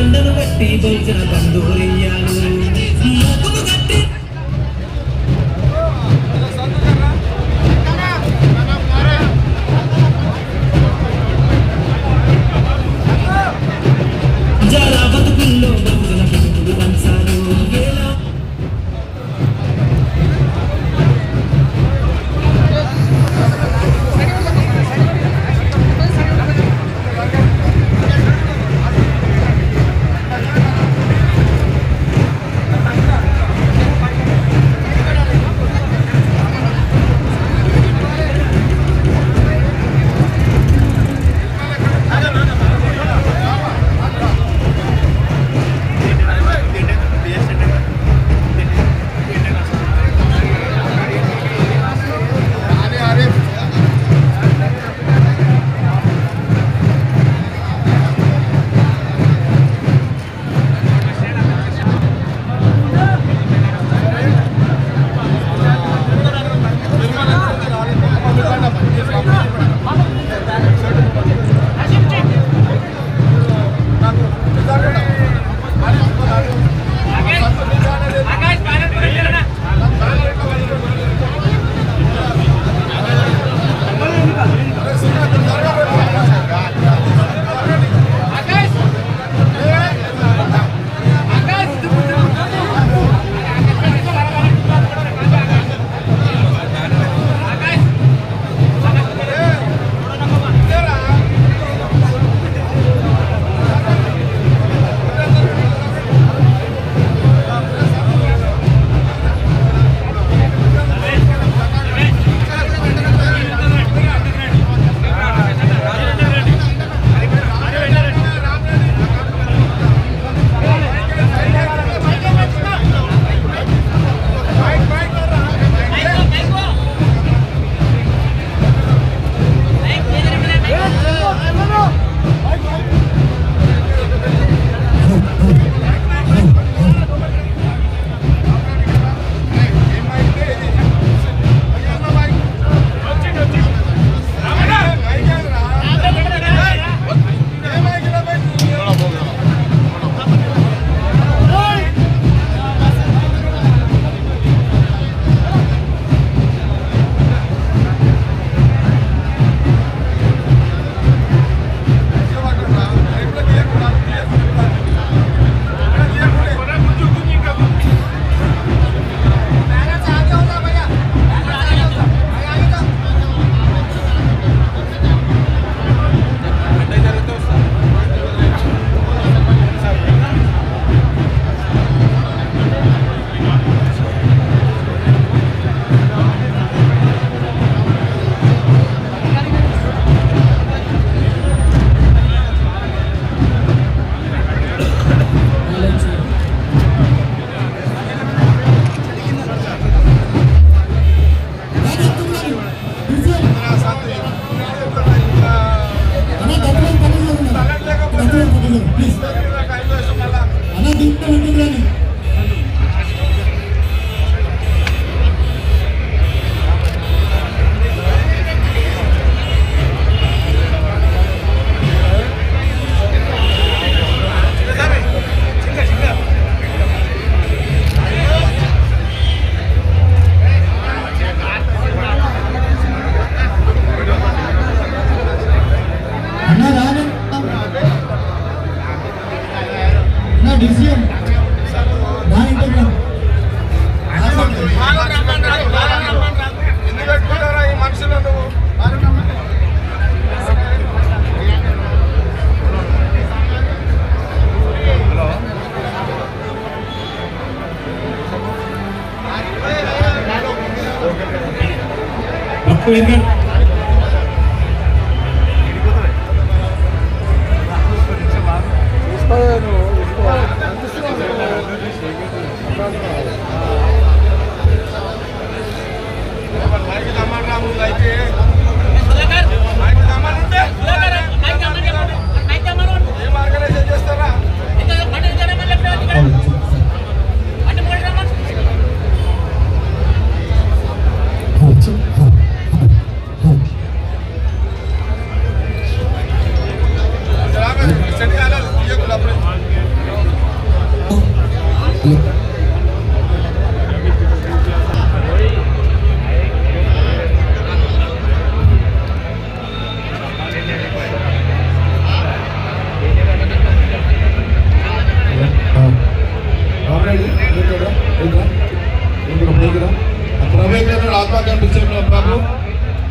దండలు కట్టి బహుజన బంధువులయ్యాలు జరా బతుకుల్లో బహుజన బతుకులు వంచాలు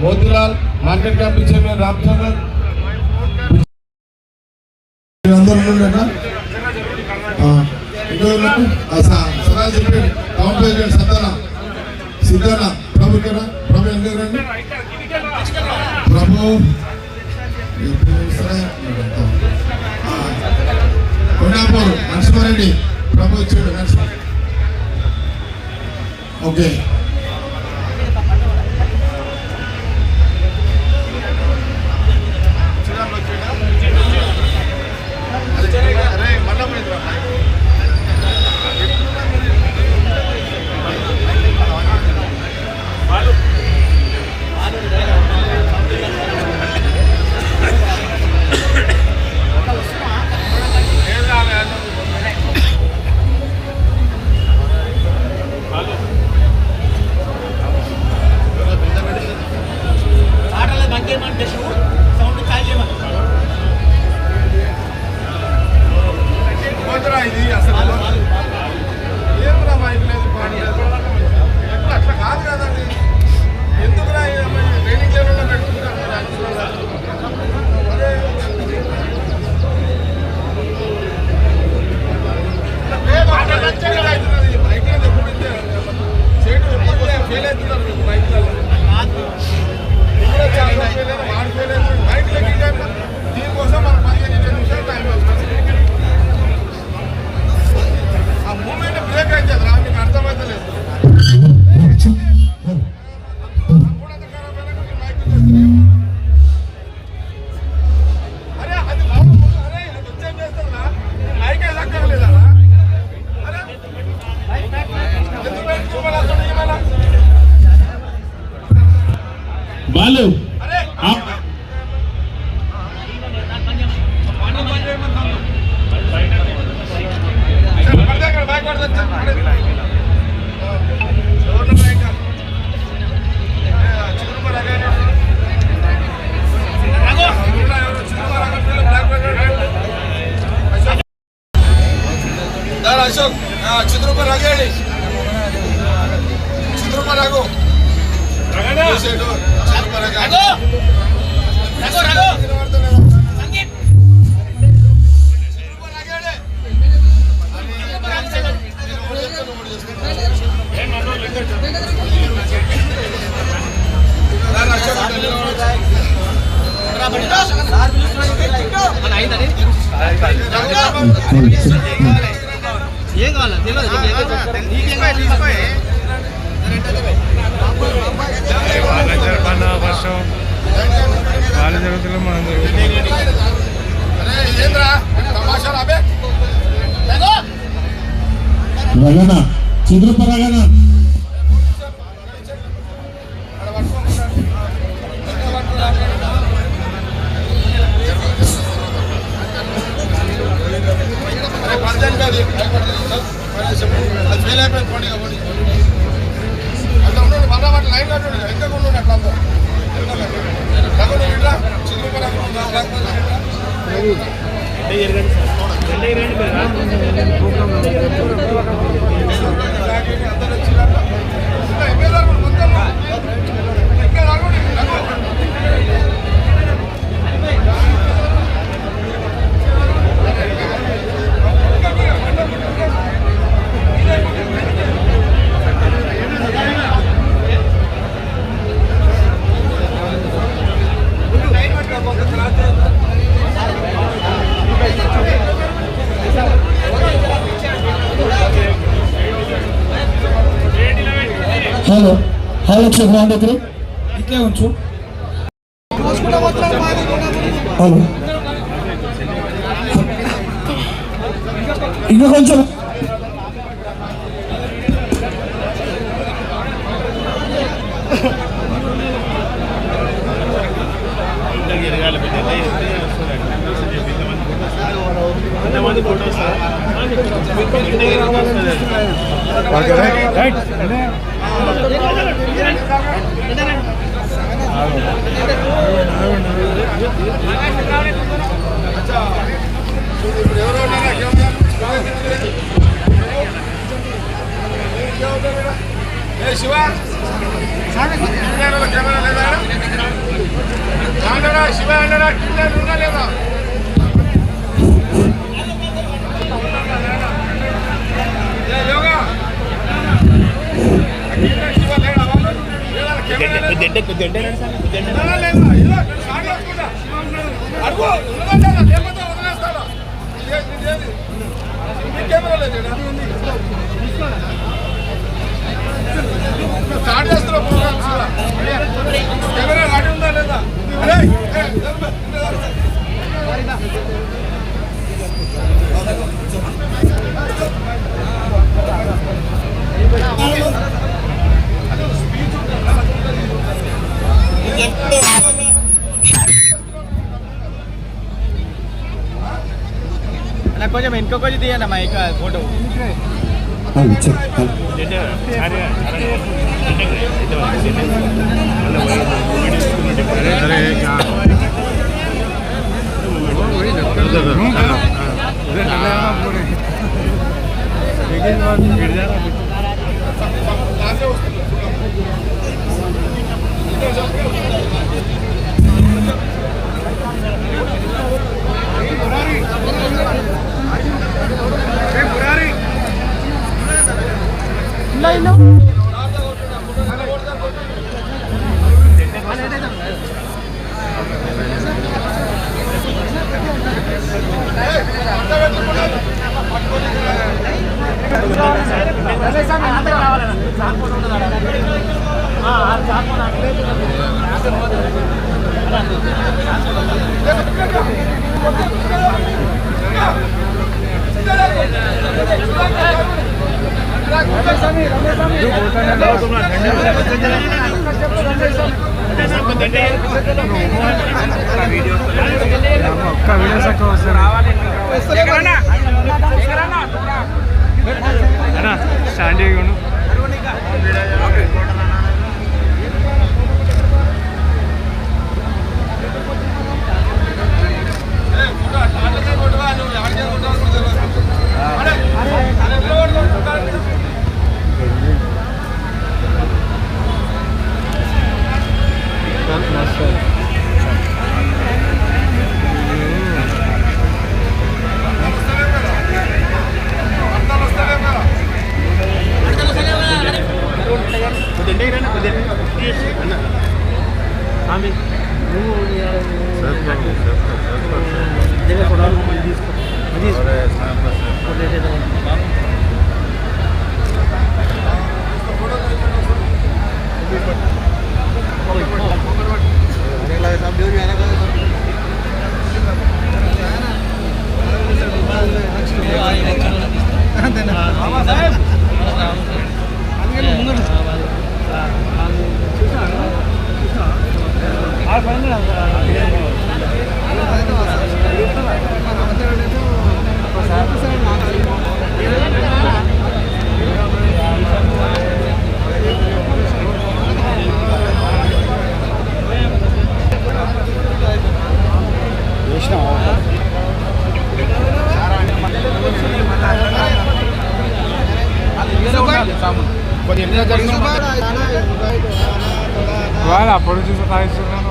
Motilal, market committee chairman Ramachandra, town president Sattana, Siddanna, ప్రభు ప్రభు ఎందుకండి ప్రభు కొండాపూర్ నరసింహారెడ్డి ప్రభు వచ్చాడు. ఓకే ఇది అసలు ఏమరా మైక్ లేదు అట్లా కాదు కదండి. ఎందుకురా ట్రైనింగ్ లెవెల్లో పెట్టుకుంటారు. మైక్ చేటు ఫెయిల్ అవుతున్నారు మైక్లలో మైక్ దీనికోసం మనం 15 నిమిషాలు టైం వస్తుంది. ఆ మూమెంట్ బ్రేక్ అవుతుంది రా, మీకు అర్థమవుతలేదు. అరే అది అరే అది వచ్చేం చేస్తుందా మైకే దక్కలేదా? అరే వాళ్ళు అశోక్ చిత్రూపర్ రగేడి చిత్రూపర్ రఘు ఏం కావాలా వాళ్ళు జరుగుతుంది మనం జరుగుతుంది. రగన చిద్రప రగన హలో హలో చంద్రబాబు దగ్గర ఇట్లే ఉంచు. హలో ఇంకా కొంచెం ఏ శివ కెమెరా లేదా అన్నాడా శివ అన్నాడా కింద ఉందా లేదా యోగా శివ లేడా అడుగు లేకపోతే వదిలేస్తాడా కెమెరా లేదు స్టార్ట్ చేస్తున్నా ప్రోగ్రామ్స్ కెమెరా అడి ఉందా లేదా కొంచెం ఇంకో కొంచెం తీయండి అమ్మా ఇక ఫోటో వాళ్ళు అప్పుడు చూసి తాగిస్తున్నాను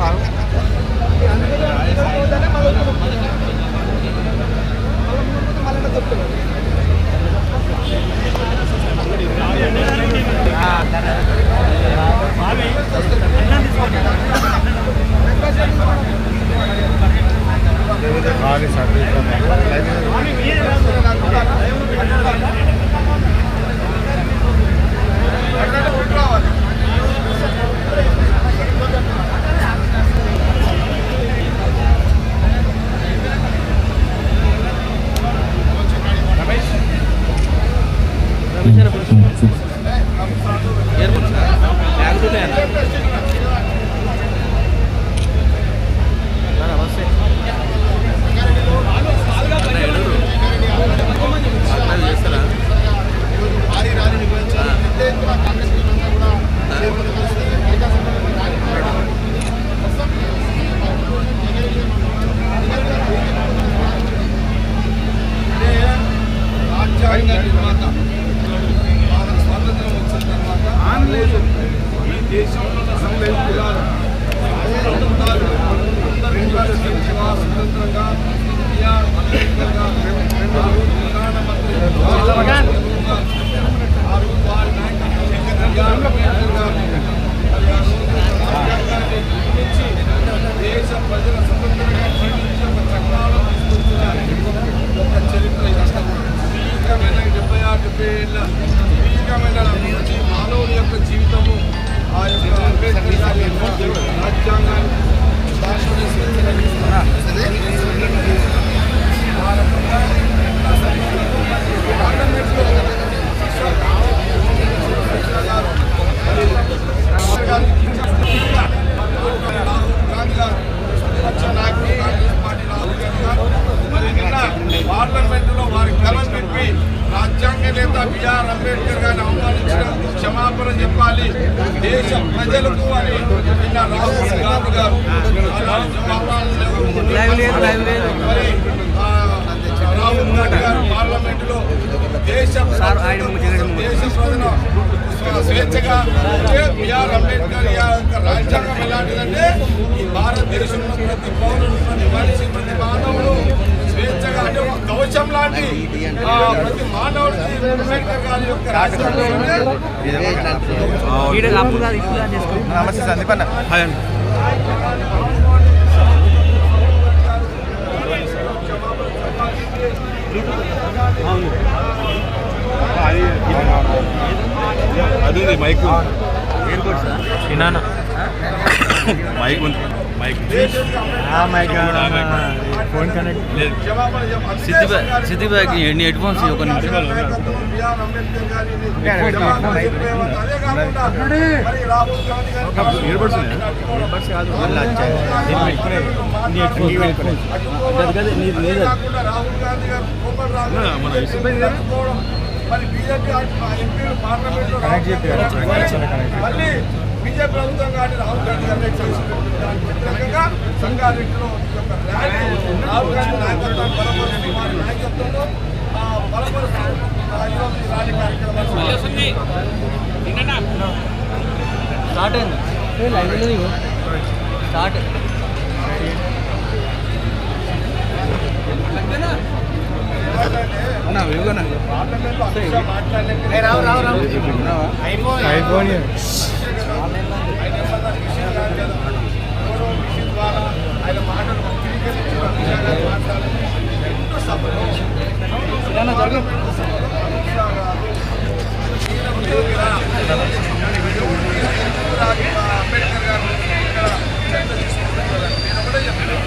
అంబేద్కర్ గారు ప్రధానమంత్రి ఆ రోజు వారి నాయకత్వం అంబేద్కర్ గారు రాజ్యాంగాన్ని నిర్మించి దేశ ప్రజల స్వతంత్రంగా జీవించే ఒక చట్టాలను తీసుకొచ్చిన ఒక చరిత్ర సుదీర్ఘమైన 70 ఏళ్ళ సుదీర్ఘమైన నుంచి మానవుని యొక్క జీవితము ఆ యొక్క అంబేద్కర్ గారి యొక్క రాజ్యాంగాన్ని దాంట్లోనే పార్లమెంటులో వారి కలం చెప్పి రాజ్యాంగ నేత బిఆర్ అంబేద్కర్ గారిని అవమానించినందుకు క్షమాపణ చెప్పాలి దేశ ప్రజలకు అని నిన్న రాహుల్ గాంధీ గారు రాహుల్ గాంధీ గారు పార్లమెంటులో దేశ ప్రజల స్వేచ్ఛగా బిఆర్ అంబేద్కర్ యొక్క రాజ్యాంగం ఎలాంటిదంటే ఈ భారతదేశంలో ప్రతి పౌరుడు ప్రతి మనిషి ప్రతి మానవుడు స్వేచ్ఛగా అంటే ఒక కవచం లాంటి ప్రతి మానవుడికి అంబేద్కర్ గారి యొక్క రాజ్యాంగం నమస్తే సందీప్ అన్న. అది ఉంది మైక్ మైక్ ఉంది మైక్ ఫోన్ కనెక్ట్ లేదు. సిద్దిపేటకి ఎన్ని హెడ్ ఫోన్స్ ఒక మరి బీజేపీ ఎంపీలు పార్లమెంట్లో మళ్ళీ బీజేపీ ప్రభుత్వం కానీ రాహుల్ గాంధీ గారిని వ్యతిరేకంగా సంగారెడ్డిలో యొక్క ర్యాలీ రాహుల్ గాంధీ నాయకత్వాన్ని బలపరుస్తూ వారి నాయకత్వంలో బలపరుస్తూ ఈరోజు ఈ ర్యాలీ కార్యక్రమాలు స్టార్ట్ అయింది స్టార్ట్ పార్లమెంట్లో అమిత్ షా మాట్లాడలేక ఐఫోన్ ద్వారా ఆయన మాటలు వక్రీకరించి రెండు సభలో అంబేద్కర్ గారు చర్చ తీసుకుంటున్నారు. నేను ఒకటే చెప్తాను.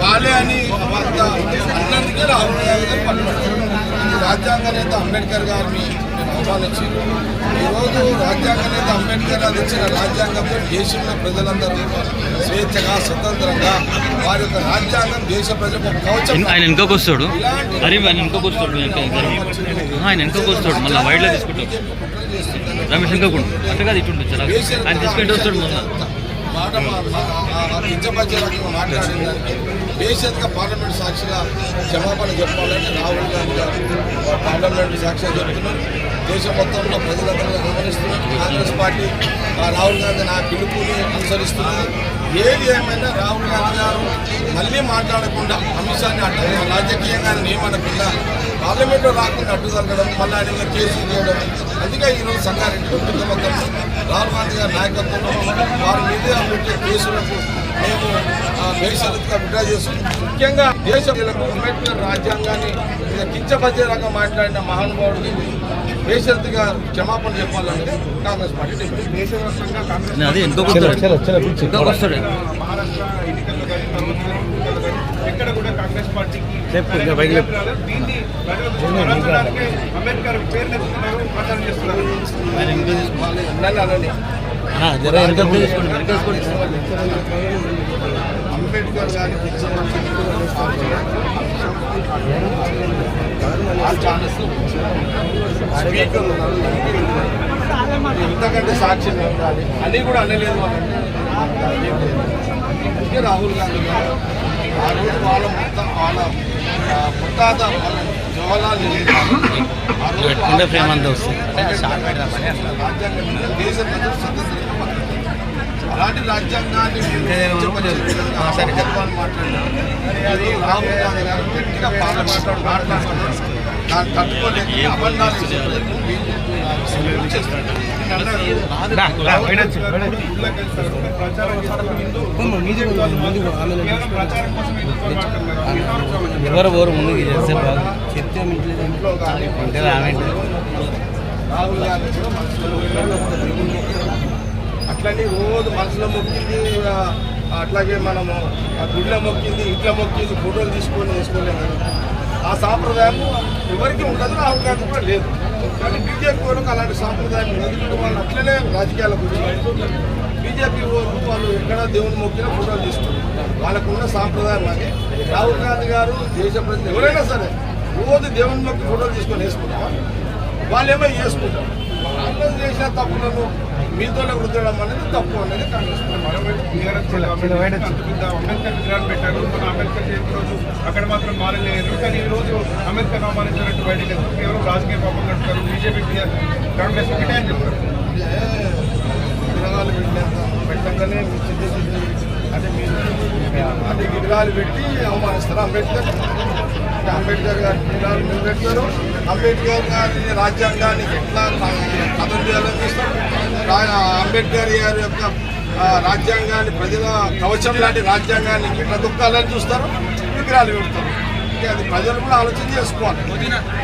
వాళ్ళే అని అన్నందుకే రాహుల్ గాంధీ గారు పట్టుబడ్డారు. రాజ్యాంగ నేత అంబేద్కర్ గారిని అవమానించారు. ఈరోజు రాజ్యాంగ నేత అంబేద్కర్ గారు ఇచ్చిన రాజ్యాంగంతో దేశంలో ప్రజలందరూ స్వేచ్ఛగా స్వతంత్రంగా వారి యొక్క రాజ్యాంగం దేశ ప్రజలకు ఒక కవచం. ఆయన వెనుకకు వస్తాడు హరీఫ్ ఆయన వెనుకకు వస్తాడు ఆయన వెనుకకు వస్తాడు మళ్ళీ వైడ్లో తీసుకుంటాడు రమేష్ వెనుకకుండా అంటే కాదు ఇటు ఉంటుంది ఆయన తీసుకుంటూ వస్తాడు మొన్న మాట కించపరిచే రకంగా మాట్లాడిన దానికి బేసిక్గా పార్లమెంట్ సాక్షిగా క్షమాపణ చెప్పాలంటే రాహుల్ గాంధీ గారు పార్లమెంట్ సాక్షిగా చెప్తున్నారు. దేశం మొత్తంలో ప్రజలందరూ గమనిస్తున్నారు. కాంగ్రెస్ పార్టీ రాహుల్ గాంధీ నా పిలుపుని అనుసరిస్తున్నది. ఏది ఏమైనా రాహుల్ గాంధీ గారు మళ్ళీ మాట్లాడకుండా అమిత్ షాని రాజకీయంగా ఏమనకుండా పార్లమెంట్లో రాకుండా అడ్డుదలగడం మళ్ళీ ఆయన మీద కేసులు చేయడం. అందుకే ఈరోజు సంగారెడ్డి పెద్ద మొత్తంలో రాహుల్ గాంధీ గారి నాయకత్వంలో వారి మీద పెట్టే కేసులకు మేము బేషరతుగా విడ్డా చేస్తున్నాం. ముఖ్యంగా దేశ ప్రజలకు అంబేద్కర్ రాజ్యాంగాన్ని కించపరిచే రకంగా మాట్లాడిన మహానుభావుడికి బేషరతుగా క్షమాపణ చెప్పాలంటే కాంగ్రెస్ పార్టీ డిమాండ్. దేశవ్యాప్తంగా కాంగ్రెస్ అది వెనుకకు వస్తాడు మహారాష్ట్ర ఎన్నికల్లో కానీ ప్రభుత్వ ఎన్నికల్లో కానీ ఎక్కడ కూడా కాంగ్రెస్ పార్టీకి దీన్ని ప్రజలకు మరల్చడానికే అంబేద్కర్ పేరు నెత్తుతున్నారు, ప్రచారం చేస్తున్నారు. అంబేద్కర్ గారికి స్పీకర్ ఇంతకంటే సాక్ష్యం ఉండాలి అని కూడా అనలేదు అంటే రాహుల్ గాంధీ గారు ఆ రోజు వాళ్ళ ముత్తాత జవహర్లాల్ నెహ్రూ రాజ్యాంగం దేశ ప్రజలు స్వతంత్రంగా అలాంటి రాజ్యాంగాన్ని మాట్లాడారు రాహుల్ గాంధీ గారు గట్టిగా మాట్లాడుతున్నారు. దాన్ని తట్టుకోలేక అబద్ధాలు ఎవరు ఓరు ముందుకు చేస్తే బాగా ఇంట్లో కానీ రాహుల్ గాంధీ కూడా మనసులో అట్లనే రోజు మనసులో మొక్కింది, అట్లాగే మనము గుడిలో మొక్కింది, ఇంట్లో మొక్కింది, ఫోటోలు తీసుకొని వేసుకోలేము. ఆ సాంప్రదాయం ఎవరికి ఉండదు, రాహుల్ గాంధీ కూడా లేదు. కానీ బీజేపీ వాళ్ళకి అలాంటి సాంప్రదాయం ఎందుకంటే వాళ్ళు అట్లనే రాజకీయాలకు వచ్చారు. బీజేపీ వాళ్ళు ఎక్కడ దేవుని మొక్కిన ఫోటోలు తీసుకుంటారు, వాళ్ళకు ఉన్న సాంప్రదాయం అది. రాహుల్ గాంధీ గారు దేశ ప్రజలు ఎవరైనా సరే రోజు దేవుని మొక్కి ఫోటోలు తీసుకొని వేసుకుంటాం, వాళ్ళేమో చేసుకుంటారు. వాళ్ళు చేసిన తప్పులను మీతో వృద్ధడం అనేది తప్పు అనేది కాంగ్రెస్ అంబేద్కర్ విగ్రహాలు పెట్టారు. మన అంబేద్కర్ జయంతి రోజు అక్కడ మాత్రం మారలేదు. కానీ ఈ రోజు అంబేద్కర్ అవమానించినట్టు బయటకు కేవలం రాజకీయ పాపం నడుపుతారు. బీజేపీ కాంగ్రెస్ ఒకటే అని చెప్తారు. విగ్రహాలు పెట్టగానే అంటే మీరు అంటే విగ్రహాలు పెట్టి అవమానిస్తారు అంబేద్కర్. అంబేద్కర్ గారి విగ్రహాలు మీరు పెడతారు, అంబేద్కర్ గారి రాజ్యాంగాన్ని ఎట్లా కథం చేయాలని చూస్తారు. అంబేద్కర్ గారి యొక్క రాజ్యాంగాన్ని ప్రజల కవచం లాంటి రాజ్యాంగాన్ని ఎట్లా దుఃఖాలని చూస్తారు, విగ్రహాలు పెడతారు. అది ప్రజలు కూడా ఆలోచన చేసుకోవాలి.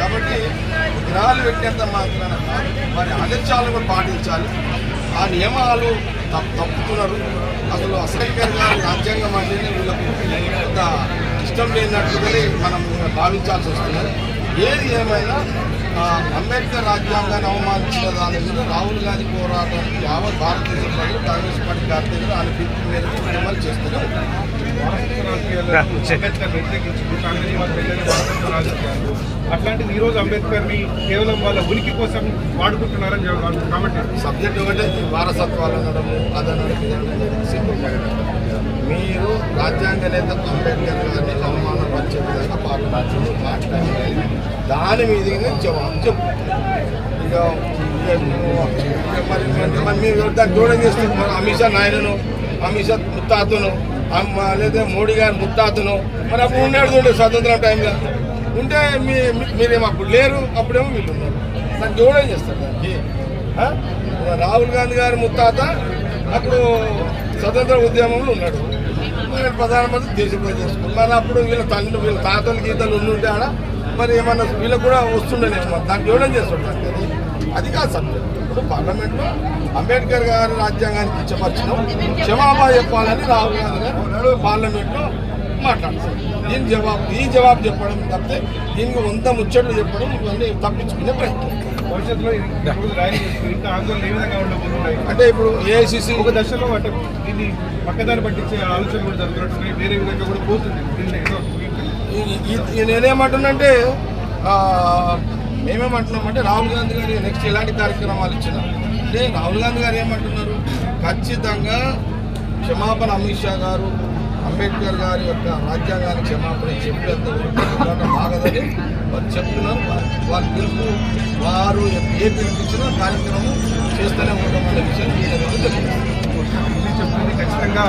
కాబట్టి విగ్రహాలు పెట్టినంత మాత్రాన వారి ఆదర్శాలను కూడా పాటించాలి. ఆ నియమాలు తప్పుతున్నారు. అసలు అంబేద్కర్ గారి రాజ్యాంగం అంటేనే వీళ్ళకు కొంత ఇష్టం లేనట్టుగానే మనం భావించాల్సి వస్తున్నది. ఏది ఏమైనా అంబేద్కర్ రాజ్యాంగాన్ని అవమానించిన దాని మీద రాహుల్ గాంధీ పోరాటానికి యావత్ భారతదేశ ప్రజలు కాంగ్రెస్ పార్టీ కార్యకర్తలు ఆయన పిలుపు మేరకు ఉద్యమాలు చేస్తూనే ఉంటారు. అంబేద్కర్ వ్యతిరేకించింది కాంగ్రెస్ రాజకీయాలు. అట్లాంటిది ఈరోజు అంబేద్కర్ని కేవలం వాళ్ళ ఉనికి కోసం వాడుకుంటున్నారని కాబట్టి సబ్జెక్ట్ ఒకటే వారసత్వాలు అనడము అదనడం మీరు రాజ్యాంగ నేత అంబేద్కర్ గారిని అవమానపరిచే విధంగా పాల్గొన్నారు మాట్లాడారు. దాని మీద జవాబు చెప్పు. ఇక మరి మీరు దాన్ని దూరం చేస్తున్నారు. అమిత్ షా నాయనను, అమిత్ షా ముత్తాతను, లేదా మోడీ గారి ముత్తాతను మరి అప్పుడు ఉన్నాడు చూడండి స్వతంత్రం టైంలో ఉంటే మీరేమో అప్పుడు లేరు, అప్పుడేమో వీళ్ళు ఉన్నారు. దాన్ని దూరం చేస్తారు. దానికి రాహుల్ గాంధీ గారి ముత్తాత అప్పుడు స్వతంత్ర ఉద్యమంలో ఉన్నాడు, ప్రధానమంత్రి దేశ ప్రజలు చేసుకున్నారు. మరి అప్పుడు వీళ్ళ తల్లి వీళ్ళ తాతలు గీతలు ఉండుంటే ఆడ మరి ఏమన్నా వీళ్ళకి కూడా వస్తుండేనేమో. దాన్ని దూరం చేస్తుంటారు. అది కాదు సబ్జెక్ట్. ఇప్పుడు పార్లమెంట్లో అంబేద్కర్ గారి రాజ్యాంగానికి ఇచ్చపరచడం క్షమాపణ చెప్పాలని రాహుల్ గాంధీ గారు పార్లమెంట్లో మాట్లాడతారు. ఈ జవాబు చెప్పడం తప్పితే దీనికి 100 ముచ్చట్లు చెప్పడం ఇవన్నీ తప్పించుకునే ప్రయత్నం. భవిష్యత్తులో ఇంకా ఆందోళన ఏ విధంగా ఉండబోతున్నాయి అంటే ఇప్పుడు ఏఐసిసి ఒక దశలో అంటే దీన్ని పక్కదాన్ని పట్టించే ఆలోచన కూడా జరుగుతున్నట్టు వేరే విధంగా కూడా పోతుంది. నేనేమంటున్నంటే మేమేమంటున్నామంటే రాహుల్ గాంధీ గారు నెక్స్ట్ ఎలాంటి కార్యక్రమాలు ఇచ్చినా అంటే రాహుల్ గాంధీ గారు ఏమంటున్నారు, ఖచ్చితంగా క్షమాపణ అమిత్ షా గారు అంబేద్కర్ గారి యొక్క రాజ్యాంగానికి క్షమాపణ చెప్పేంత వరకు బాగదని వారు చెప్తున్నారు. వారి పిలుపు వారు ఏ పిలుపుచ్చినా కార్యక్రమం చేస్తూనే ఉండడం అనే విషయం చెప్తుంది. ఖచ్చితంగా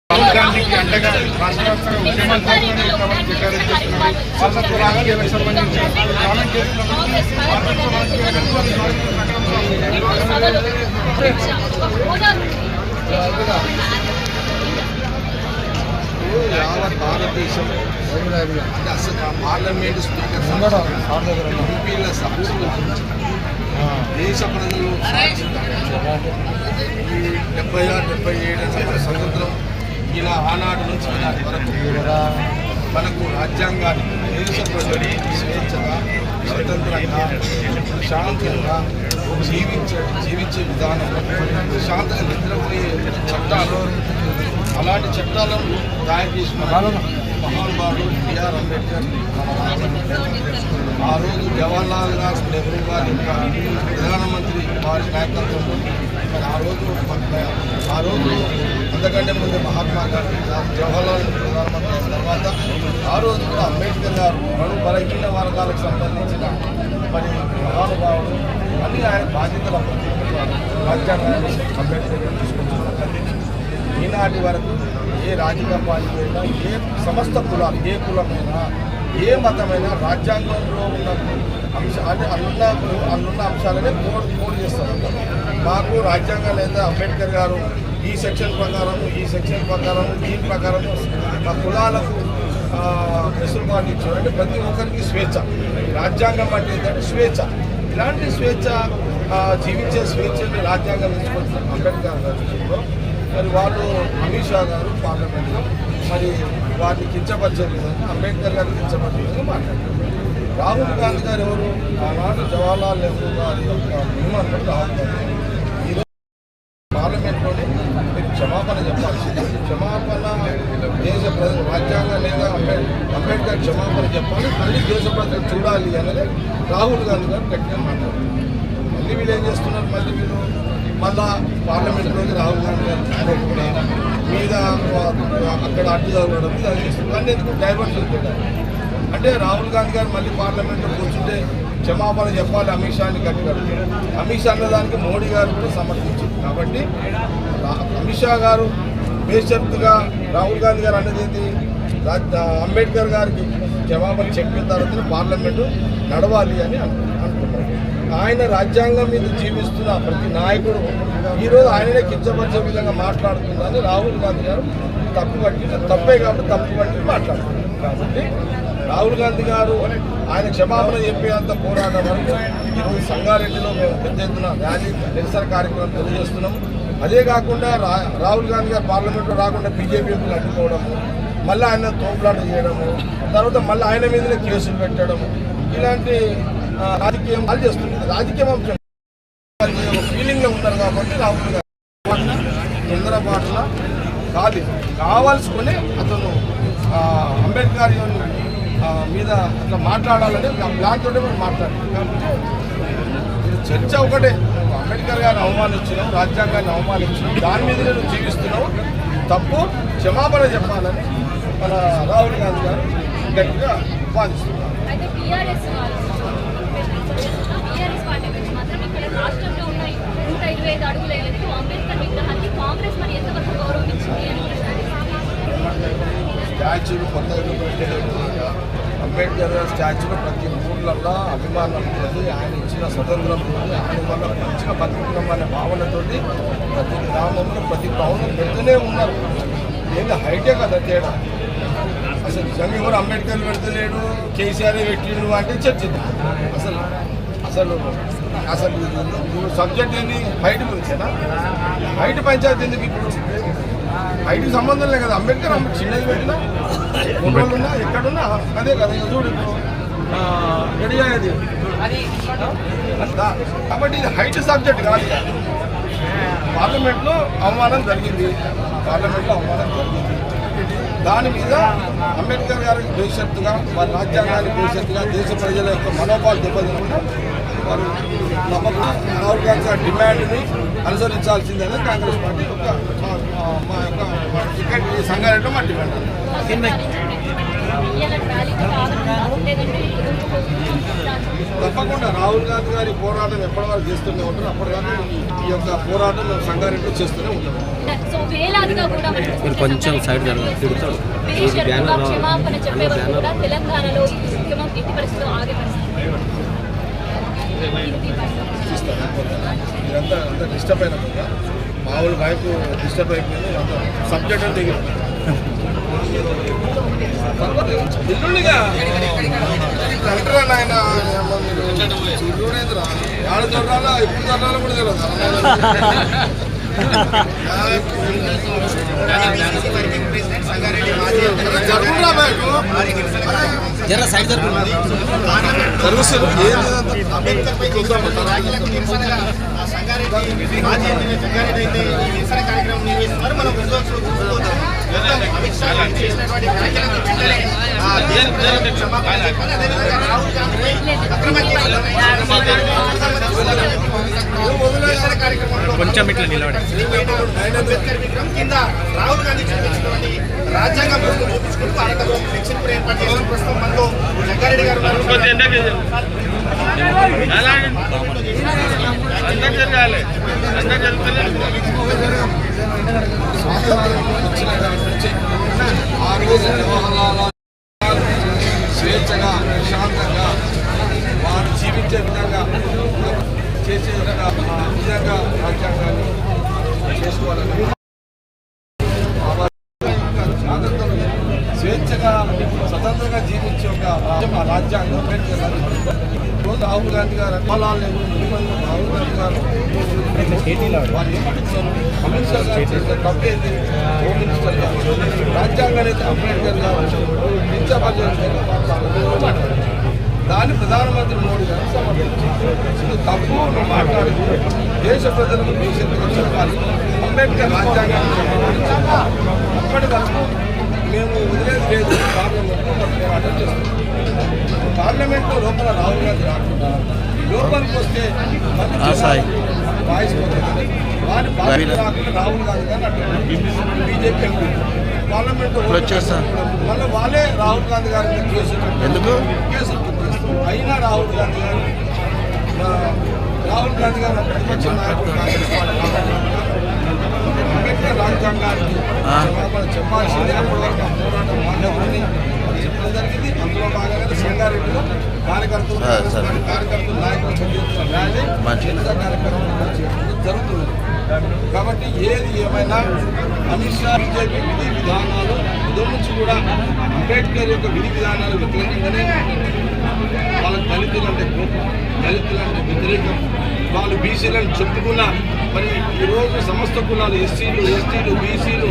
రాహుల్ గాంధీకి అండగా రాష్ట్ర వ్యాప్తంగా ఉద్యమాలు యావత్ భారతదేశం అసలు పార్లమెంటు స్పీకర్ ఎంపీల సాక్షిగా దేశ ప్రజలు సాక్షిగా 76, 77 స్వతంత్రం ఇలా ఆనాటి నుంచి ఈనాటి వరకు మనకు రాజ్యాంగాన్ని దేశ ప్రజలు స్వేచ్ఛగా స్వతంత్రంగా శాంతంగా జీవించే విధానం శాంతంగా నిద్రపోయే చట్టాలు అలాంటి చట్టాలను తయారు చేసిన మహానుభావుడు బిఆర్ అంబేద్కర్. ఆ రోజు జవహర్లాల్ నెహ్రూ గారి యొక్క ప్రధానమంత్రి వారి నాయకత్వంలో మరి ఆ రోజు అంతకంటే ముందు మహాత్మా గాంధీ జవహర్లాల్ నెహ్రూ ప్రధానమంత్రి అయిన తర్వాత ఆ రోజు కూడా అంబేద్కర్ గారు బలహీన వర్గాలకు సంబంధించిన మరి మహానుభావుడు అన్ని ఆయన బాధ్యతలు అప్పచెప్పారు. రాజ్యాంగాన్ని అంబేద్కర్ గారు తీసుకొచ్చుకున్నారు. ఈనాటి వరకు ఏ రాజకీయ పార్టీ అయినా ఏ సమస్త కులాలు ఏ కులమైనా ఏ మతమైనా రాజ్యాంగంలో ఉన్న అంటే అందున్న అంశాలనే కోడ్ చేస్తారు. మాకు రాజ్యాంగం లేదా అంబేద్కర్ గారు ఈ సెక్షన్ ప్రకారం దీని ప్రకారం మా కులాలకు వెసులుబాటు ఇచ్చారు. అంటే ప్రతి ఒక్కరికి స్వేచ్ఛ. రాజ్యాంగం అంటే ఏంటంటే స్వేచ్ఛ. ఇలాంటి స్వేచ్ఛ జీవించే స్వేచ్ఛని రాజ్యాంగం తీసుకొచ్చిన అంబేద్కర్ గారు మరి వాళ్ళు అమిత్ షా గారు పార్లమెంట్లో మరి వారిని కించపరిచే విధంగా అంబేద్కర్ గారిని కించపరిచే విధంగా మాట్లాడారు. రాహుల్ గాంధీ గారు ఎవరు? ఆనాడు జవహర్లాల్ నెహ్రూ గారి యొక్క నిర్మాణం రాహుల్ గాంధీ. ఈరోజు పార్లమెంట్లోనే మీరు క్షమాపణ చెప్పాల్సింది. క్షమాపణ దేశ ప్రజలు రాజ్యాంగం లేదా అంబేద్కర్ క్షమాపణ చెప్పాలి, మళ్ళీ దేశ ప్రజలు చూడాలి అనేది రాహుల్ గాంధీ గారు గట్టిగా మాట్లాడారు. మళ్ళీ వీళ్ళు ఏం చేస్తున్నారు? మళ్ళా పార్లమెంట్లోకి రాహుల్ గాంధీ గారు మీద అక్కడ అడ్డు తగలడం మీద చేస్తున్నారు. కానీ ఎందుకు డైవర్షన్ పెట్టారు అంటే రాహుల్ గాంధీ గారు మళ్ళీ పార్లమెంట్లో కూర్చుంటే క్షమాపణ చెప్పాలి అమిత్ షాని గట్టిగా. అమిత్ షా అన్నదానికి మోడీ గారు కూడా సమర్థించారు. కాబట్టి అమిత్ షా గారు బేషరతుగా రాహుల్ గాంధీ గారు అన్నది ఏంటి? అంబేద్కర్ గారికి క్షమాపణ చెప్పిన తర్వాత పార్లమెంటు నడవాలి అని అనుకున్నారు. ఆయన రాజ్యాంగం మీద జీవిస్తున్న ప్రతి నాయకుడు ఈరోజు ఆయననే కించపరిచే విధంగా మాట్లాడుతుందని రాహుల్ గాంధీ గారు తప్పే కాబట్టి తప్పు పట్టి మాట్లాడుతున్నారు. కాబట్టి రాహుల్ గాంధీ గారు ఆయన క్షమాపణ చెప్పేంత పోరాటం వరకు ఈరోజు సంగారెడ్డిలో మేము పెద్ద ఎత్తున ర్యాలీ నిరసన కార్యక్రమం తెలియజేస్తున్నాము. అదే కాకుండా రాహుల్ గాంధీ గారు పార్లమెంట్లో రాకుండా బీజేపీకి అడ్డుకోవడము, మళ్ళీ ఆయన తోపులాట చేయడము, తర్వాత మళ్ళీ ఆయన మీదనే కేసులు పెట్టడము, ఇలాంటి రాజకీయం వాళ్ళు చేస్తుంది. రాజకీయం అంశం ఫీలింగ్లో ఉన్నారు కాబట్టి రాహుల్ గాంధీ తొందరపాటున కావాల్సుకొని అతను అంబేద్కర్ మీద అట్లా మాట్లాడాలని ప్లాన్ తోటి మనం మాట్లాడాలి. కాబట్టి చర్చ ఒకటే, అంబేద్కర్ గారిని అవమానించినావు, రాజ్యాంగాన్ని అవమానించినావు, దాని మీద నేను జీవిస్తున్నావు, తప్పు క్షమాపణ చెప్పాలని మన రాహుల్ గాంధీ గారు గట్టిగా వాదిస్తున్నారు. స్టాచ్యూలు కొత్తగా పెట్టలేదు. అంబేద్కర్ గారి స్టాచ్యూలో ప్రతి ఊర్లలో అభిమానం ఉంటుంది. ఆయన ఇచ్చిన స్వతంత్రం ఉంటుంది. ఆయన వల్ల మంచిగా బతుకున్నాం అనే భావనతో ప్రతి గ్రామంలో ప్రతి భవనం పెడుతూనే ఉన్నారు. ఏంటి హైటే కదా తేడా. అసలు నిజంగా ఎవరు అంబేద్కర్ పెడతలేడు, కేసీఆర్ పెట్టిండు అంటే చర్చిద్దాం. అసలు సబ్జెక్ట్ ఏంది? హైట్ గురించేనా? హైట్ పంచాయతీ ఎందుకు? ఇప్పుడు హైట్కి సంబంధం లేదు కదా. అంబేద్కర్ చిన్నది పెట్టినా మొబైల్న్నా ఎక్కడున్నా అదే కదా. చూడు రెడీ అయ్యేది. కాబట్టి ఇది హైట్ సబ్జెక్ట్ కాదు. పార్లమెంట్లో అవమానం జరిగింది. దాని మీద అంబేద్కర్ గారికి భవిష్యత్తుగా వారి రాజ్యాంగానికి భవిష్యత్తుగా దేశ ప్రజల యొక్క మనోభావాలు దెబ్బతినకుండా వారు తప్పకుండా రాహుల్ గాంధీ గారి డిమాండ్ని అనుసరించాల్సిందని కాంగ్రెస్ పార్టీ మా యొక్క టికెట్ సంగారెడ్డిలో మా డిమాండ్. తప్పకుండా రాహుల్ గాంధీ గారి పోరాటం ఎప్పటి వరకు చేస్తూనే ఉంటారు. అప్పటిదాకా ఈ యొక్క పోరాటం మేము సంగారెడ్డిలో చేస్తూనే ఉంటాం. కొంచెం సైడ్ తిరుగుతాడు. ఇదంతా అంతా డిస్టర్బ్ అయినా కదా. మామూలు వైపు డిస్టర్బ్ అయిపోయింది. అంత సబ్జెక్ట్ అంటే ఇల్లుగా అంటారా నాయన ఇల్లుడేంద్రా ఏడు దొరాలా ఇప్పుడు దొరాలో కూడా తెలియదు. జరుగురా బ్యాగ్ జర సైడ్ జరుగుతుంది అంబేద్కర్ పై సంగారెడ్డి మాజీ ఎమ్మెల్యే సంగారెడ్డి అయితే నిరసన కార్యక్రమం నిర్వహిస్తున్నారు. మనం అమిత్ షా చేసినటువంటి వ్యాఖ్యలకు వెంటనే క్షమాపణ చెప్పాలి. అదేవిధంగా రాహుల్ గాంధీపై అక్రమ నిరసన కార్యక్రమంలో కొంచెం ఇట్లా నిలబడి అంబేద్కర్ విగ్రహం కింద రాహుల్ గాంధీ చూపించినటువంటి రాజ్యాంగం చూపించుకుంటూ అనంతపురం ఫ్లెక్సింగ్ ప్రేర్ ఏర్పాటు చేసిన ప్రస్తుతం మనలో సంగారెడ్డి గారు ఆ రోజు వ్యవహారాల స్వేచ్ఛగా ప్రశాంతంగా వారు జీవించే విధంగా చేసే విధంగా రాజ్యాంగాన్ని చేసుకోవాలని స్వేచ్ఛగా స్వతంత్రంగా జీవించే ఒక రాజ్యాంగం రోజు రాహుల్ గాంధీ గారు రాహుల్ గాంధీ గారు వారు ఏమంటున్నారు అమిత్ షా గారు చేసిన తప్పేది హోమ్ మినిస్టర్ గారు రాజ్యాంగాన్ని అంబేద్కర్ గారు దాన్ని ప్రధానమంత్రి మోడీ గారు సమర్థించారు. తప్పు మాట్లాడింది దేశ ప్రజలకు భవిష్యత్తుగా చెప్పాలి. అంబేద్కర్ రాజ్యాంగాన్ని అప్పటి వరకు మేము వదిలేదు లేదు పార్లమెంట్లో మేము అటెండ్ చేస్తున్నాం. పార్లమెంట్లో లోపల రాహుల్ గాంధీ రాకుండా లోపలికి వస్తే వాయిస్ పోతుంది. వారి పార్టీ రాకుండా రాహుల్ గాంధీ గారిని అటెండ్ బీజేపీ ఎంపీ పార్లమెంట్లో మళ్ళీ వాళ్ళే రాహుల్ గాంధీ గారి కేసు అయినా రాహుల్ గాంధీ గారు ప్రతిపక్ష నాయకుడు కాంగ్రెస్ పార్టీ అంబేద్కర్ రాజ్యాంగానికి చెప్పాల్సిందే. అప్పటి వరకు ఆ పోరాటం మాట్లాడుతుంది చెప్పడం జరిగింది. అందులో భాగంగా సంగారెడ్డిలో కార్యకర్తలు నాయకులు ర్యాలీ కార్యక్రమం జరుగుతుంది. కాబట్టి ఏది ఏమైనా అమిత్ షా బీజేపీ విధి విధానాలు ఉదయం నుంచి కూడా అంబేద్కర్ యొక్క విధి విధానాలు వ్యతిరేకంగానే వాళ్ళ దళితులంటే కోపం, దళితులంటే వ్యతిరేకం. వాళ్ళు బీసీలను చెప్పుకున్న మరి ఈరోజు సమస్త కులాలు ఎస్టీలు బీసీలు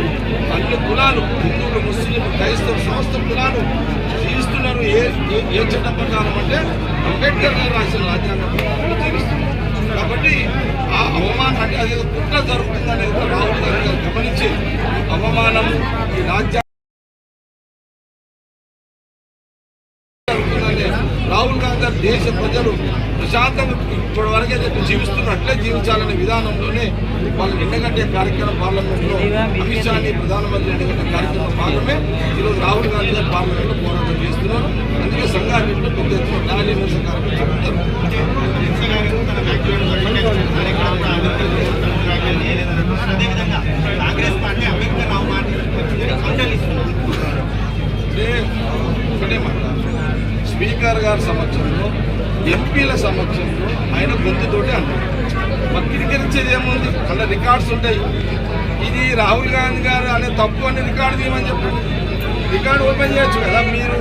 అన్ని కులాలు హిందువులు ముస్లింలు క్రైస్తవులు సమస్త కులాలు జీవిస్తున్నారు. ఏ చట్టం ప్రకారం అంటే అంబేద్కర్ గారు రాసిన రాజ్యాంగం జీవిస్తున్నారు. కాబట్టి ఆ అవమానం అంటే అది కుట్ర జరుగుతుందనేది రాహుల్ గాంధీ గారు గమనించి అవమానము ఈ రాజ్యాంగం రాహుల్ గాంధీ గారు దేశ ప్రజలు ప్రశాంతంగా ఇప్పటి వరకైతే జీవిస్తున్నారు అట్లే జీవించాలనే విధానంలోనే వాళ్ళు ఎండగట్టే కార్యక్రమం పార్లమెంట్లో అమిత్ షాని ప్రధానమంత్రి ఎండగట్టే కార్యక్రమం భాగమే ఈరోజు రాహుల్ గాంధీ గారు పార్లమెంట్లో పోరాటం చేస్తున్నారు. అందుకే సంగారెడ్డిలో పెద్ద ఎత్తున ర్యాలీ నిరసన కార్యక్రమం కాంగ్రెస్ పార్టీ అంబేద్కర్ స్పీకర్ గారి సమక్షంలో ఎంపీల సమక్షంలో ఆయన గొంతుతోటి అన్నారు. వక్రీకరించేది ఏముంది? అలా రికార్డ్స్ ఉంటాయి. ఇది రాహుల్ గాంధీ గారు అనే తప్పు అని రికార్డు తీయమని చెప్పండి. రికార్డు ఓపెన్ చేయొచ్చు కదా. మీరు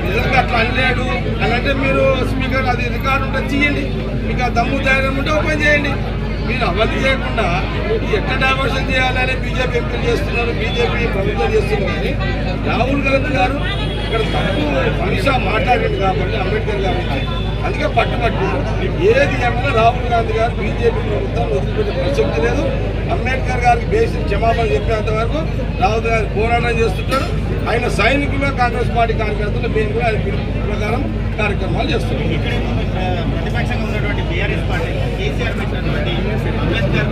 నిజంగా అట్లా అనలేడు అని అంటే మీరు స్పీకర్ అది రికార్డు ఉంటే తీయండి. మీకు ఆ దమ్ము ధైర్యం ఉంటే ఓపెన్ చేయండి. మీరు అవన్నీ చేయకుండా ఎట్లా డైవర్షన్ చేయాలని బీజేపీ ఎంపీలు చేస్తున్నారు, బీజేపీ ప్రభుత్వం చేస్తున్నారు. కానీ రాహుల్ గాంధీ గారు ఇక్కడ తప్పు అమిత్ షా మాట్లాడింది కాబట్టి అంబేద్కర్ గారు అందుకే పట్టుబట్టు ఏది ఏమైనా రాహుల్ గాంధీ గారు బీజేపీ ప్రభుత్వాన్ని వదిలిపెట్టే ప్రసక్తి లేదు. అంబేద్కర్ గారికి బేసిక్ క్షమాపణ చెప్పేంత వరకు రాహుల్ గారు పోరాటం చేస్తుంటారు. ఆయన సైనికులుగా కాంగ్రెస్ పార్టీ కార్యకర్తలు మేము కూడా ఆయన పిలుపు ప్రకారం కార్యక్రమాలు చేస్తున్నాం. ప్రతిపక్షంగా ఉన్నటువంటి బీఆర్ఎస్ పార్టీ కేసీఆర్ పెట్టినటువంటి అంబేద్కర్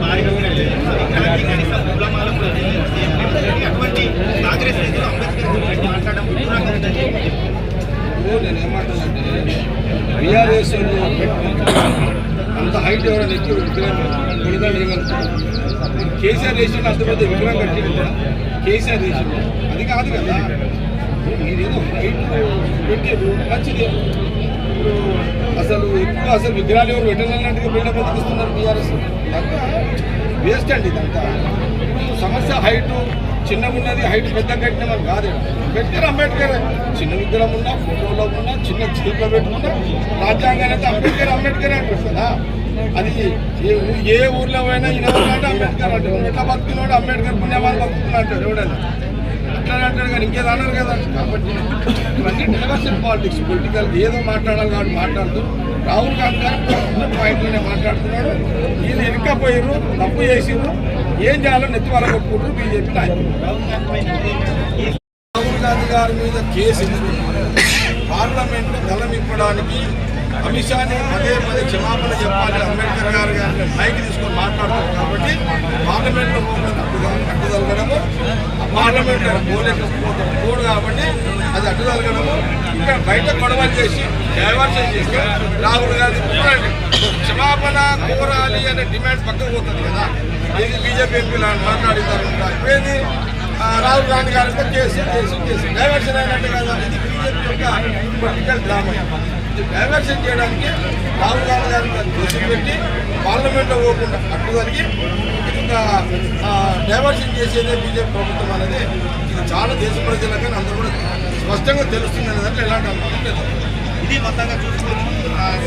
అటువంటి కాంగ్రెస్ నేతలు అంబేద్కర్ గురించి మాట్లాడడం నేను ఏమంటానంటే బీఆర్ఎస్ అంత హైట్ ఎవరైనా ఎక్కి విగ్రహం విడుదల చేయగలుగుతారు. కేసీఆర్ దేశంలో అంత పెద్ద విగ్రహం కట్టింది కేసీఆర్ దేశంలో అది కాదు కదా. మీరేదో హైట్ పెట్టారు మంచిది. ఇప్పుడు అసలు విగ్రహాలు ఎవరు పెట్టాలన్నట్టుగా బిల్డప్ బతికిస్తున్నారు బీఆర్ఎస్. వేస్ట్ అండి ఇదంతా. సమస్య హైటు చిన్నగా ఉన్నది, హైట్ పెద్ద కట్టినామని కాదు. అంబేద్కర్ చిన్న విగ్రహం ఉన్నా, ఫోటోలో ఉన్నా, చిన్న చేతిలో పెట్టుకున్నా రాజ్యాంగాన్ని అయితే అంబేద్కర్ అంటారు కదా. అది ఏ ఊర్లో పోయినా ఈయన అంబేద్కర్ అంటే ఎట్లా బతుకున్నాడు అంబేద్కర్ పుణ్యమాలు బతుకున్నా అంటాడు ఎవడన్నా అట్లా అంటాడు కానీ ఇంకేదో అన్నారు కదా. కాబట్టి ఇవన్నీ డైవర్షన్ పాలిటిక్స్, పొలిటికల్ ఏదో మాట్లాడాలి కాబట్టి మాట్లాడుతూ రాహుల్ గాంధీ గారు పాయింట్లోనే మాట్లాడుతున్నాడు. వీళ్ళు వెనకపోయారు, తప్పు చేసిర్రు, ఏం చేయాలో నెత్తి వాళ్ళ కొట్టుకుంటారు బీజేపీ నాయకులు. రాహుల్ గాంధీ గారి మీద కేసు పార్లమెంట్లో గలం ఇప్పడానికి అమిత్ షాని పదే పదే క్షమాపణ చెప్పాలి, అంబేద్కర్ గారు గారిని మైక్ తీసుకొని మాట్లాడుతున్నారు. కాబట్టి పార్లమెంట్లో అడ్డుదలగడము, పార్లమెంట్లో పోడు కాబట్టి అది అడ్డుదలగడము, ఇంకా బయట గొడవలు చేసి డైవర్షన్ చేసి రాహుల్ గాంధీ క్షమాపణ కోరాలి అనే డిమాండ్ పక్కకు పోతుంది కదా. ఇది బీజేపీ ఎంపీలు మాట్లాడినారు. ఇప్పుడేది రాహుల్ గాంధీ గారితో కేసు డైవర్షన్ అయినట్టు కదా. ఇది బీజేపీ యొక్క పొలిటికల్ డ్రామా. డైవర్షన్ చేయడానికి రాహుల్ గాంధీ గారిని కేసులు పెట్టి పార్లమెంట్లో పోకుండా అడ్డుదలిగి ఇంకా డైవర్షన్ చేసేదే బీజేపీ ప్రభుత్వం అనేది ఇది చాలా దేశ ప్రజలకు అందరూ కూడా స్పష్టంగా తెలుస్తుంది అనే దాంట్లో ఎలాంటి అనుమానం లేదు. ఇది మొత్తంగా చూసుకోవచ్చు.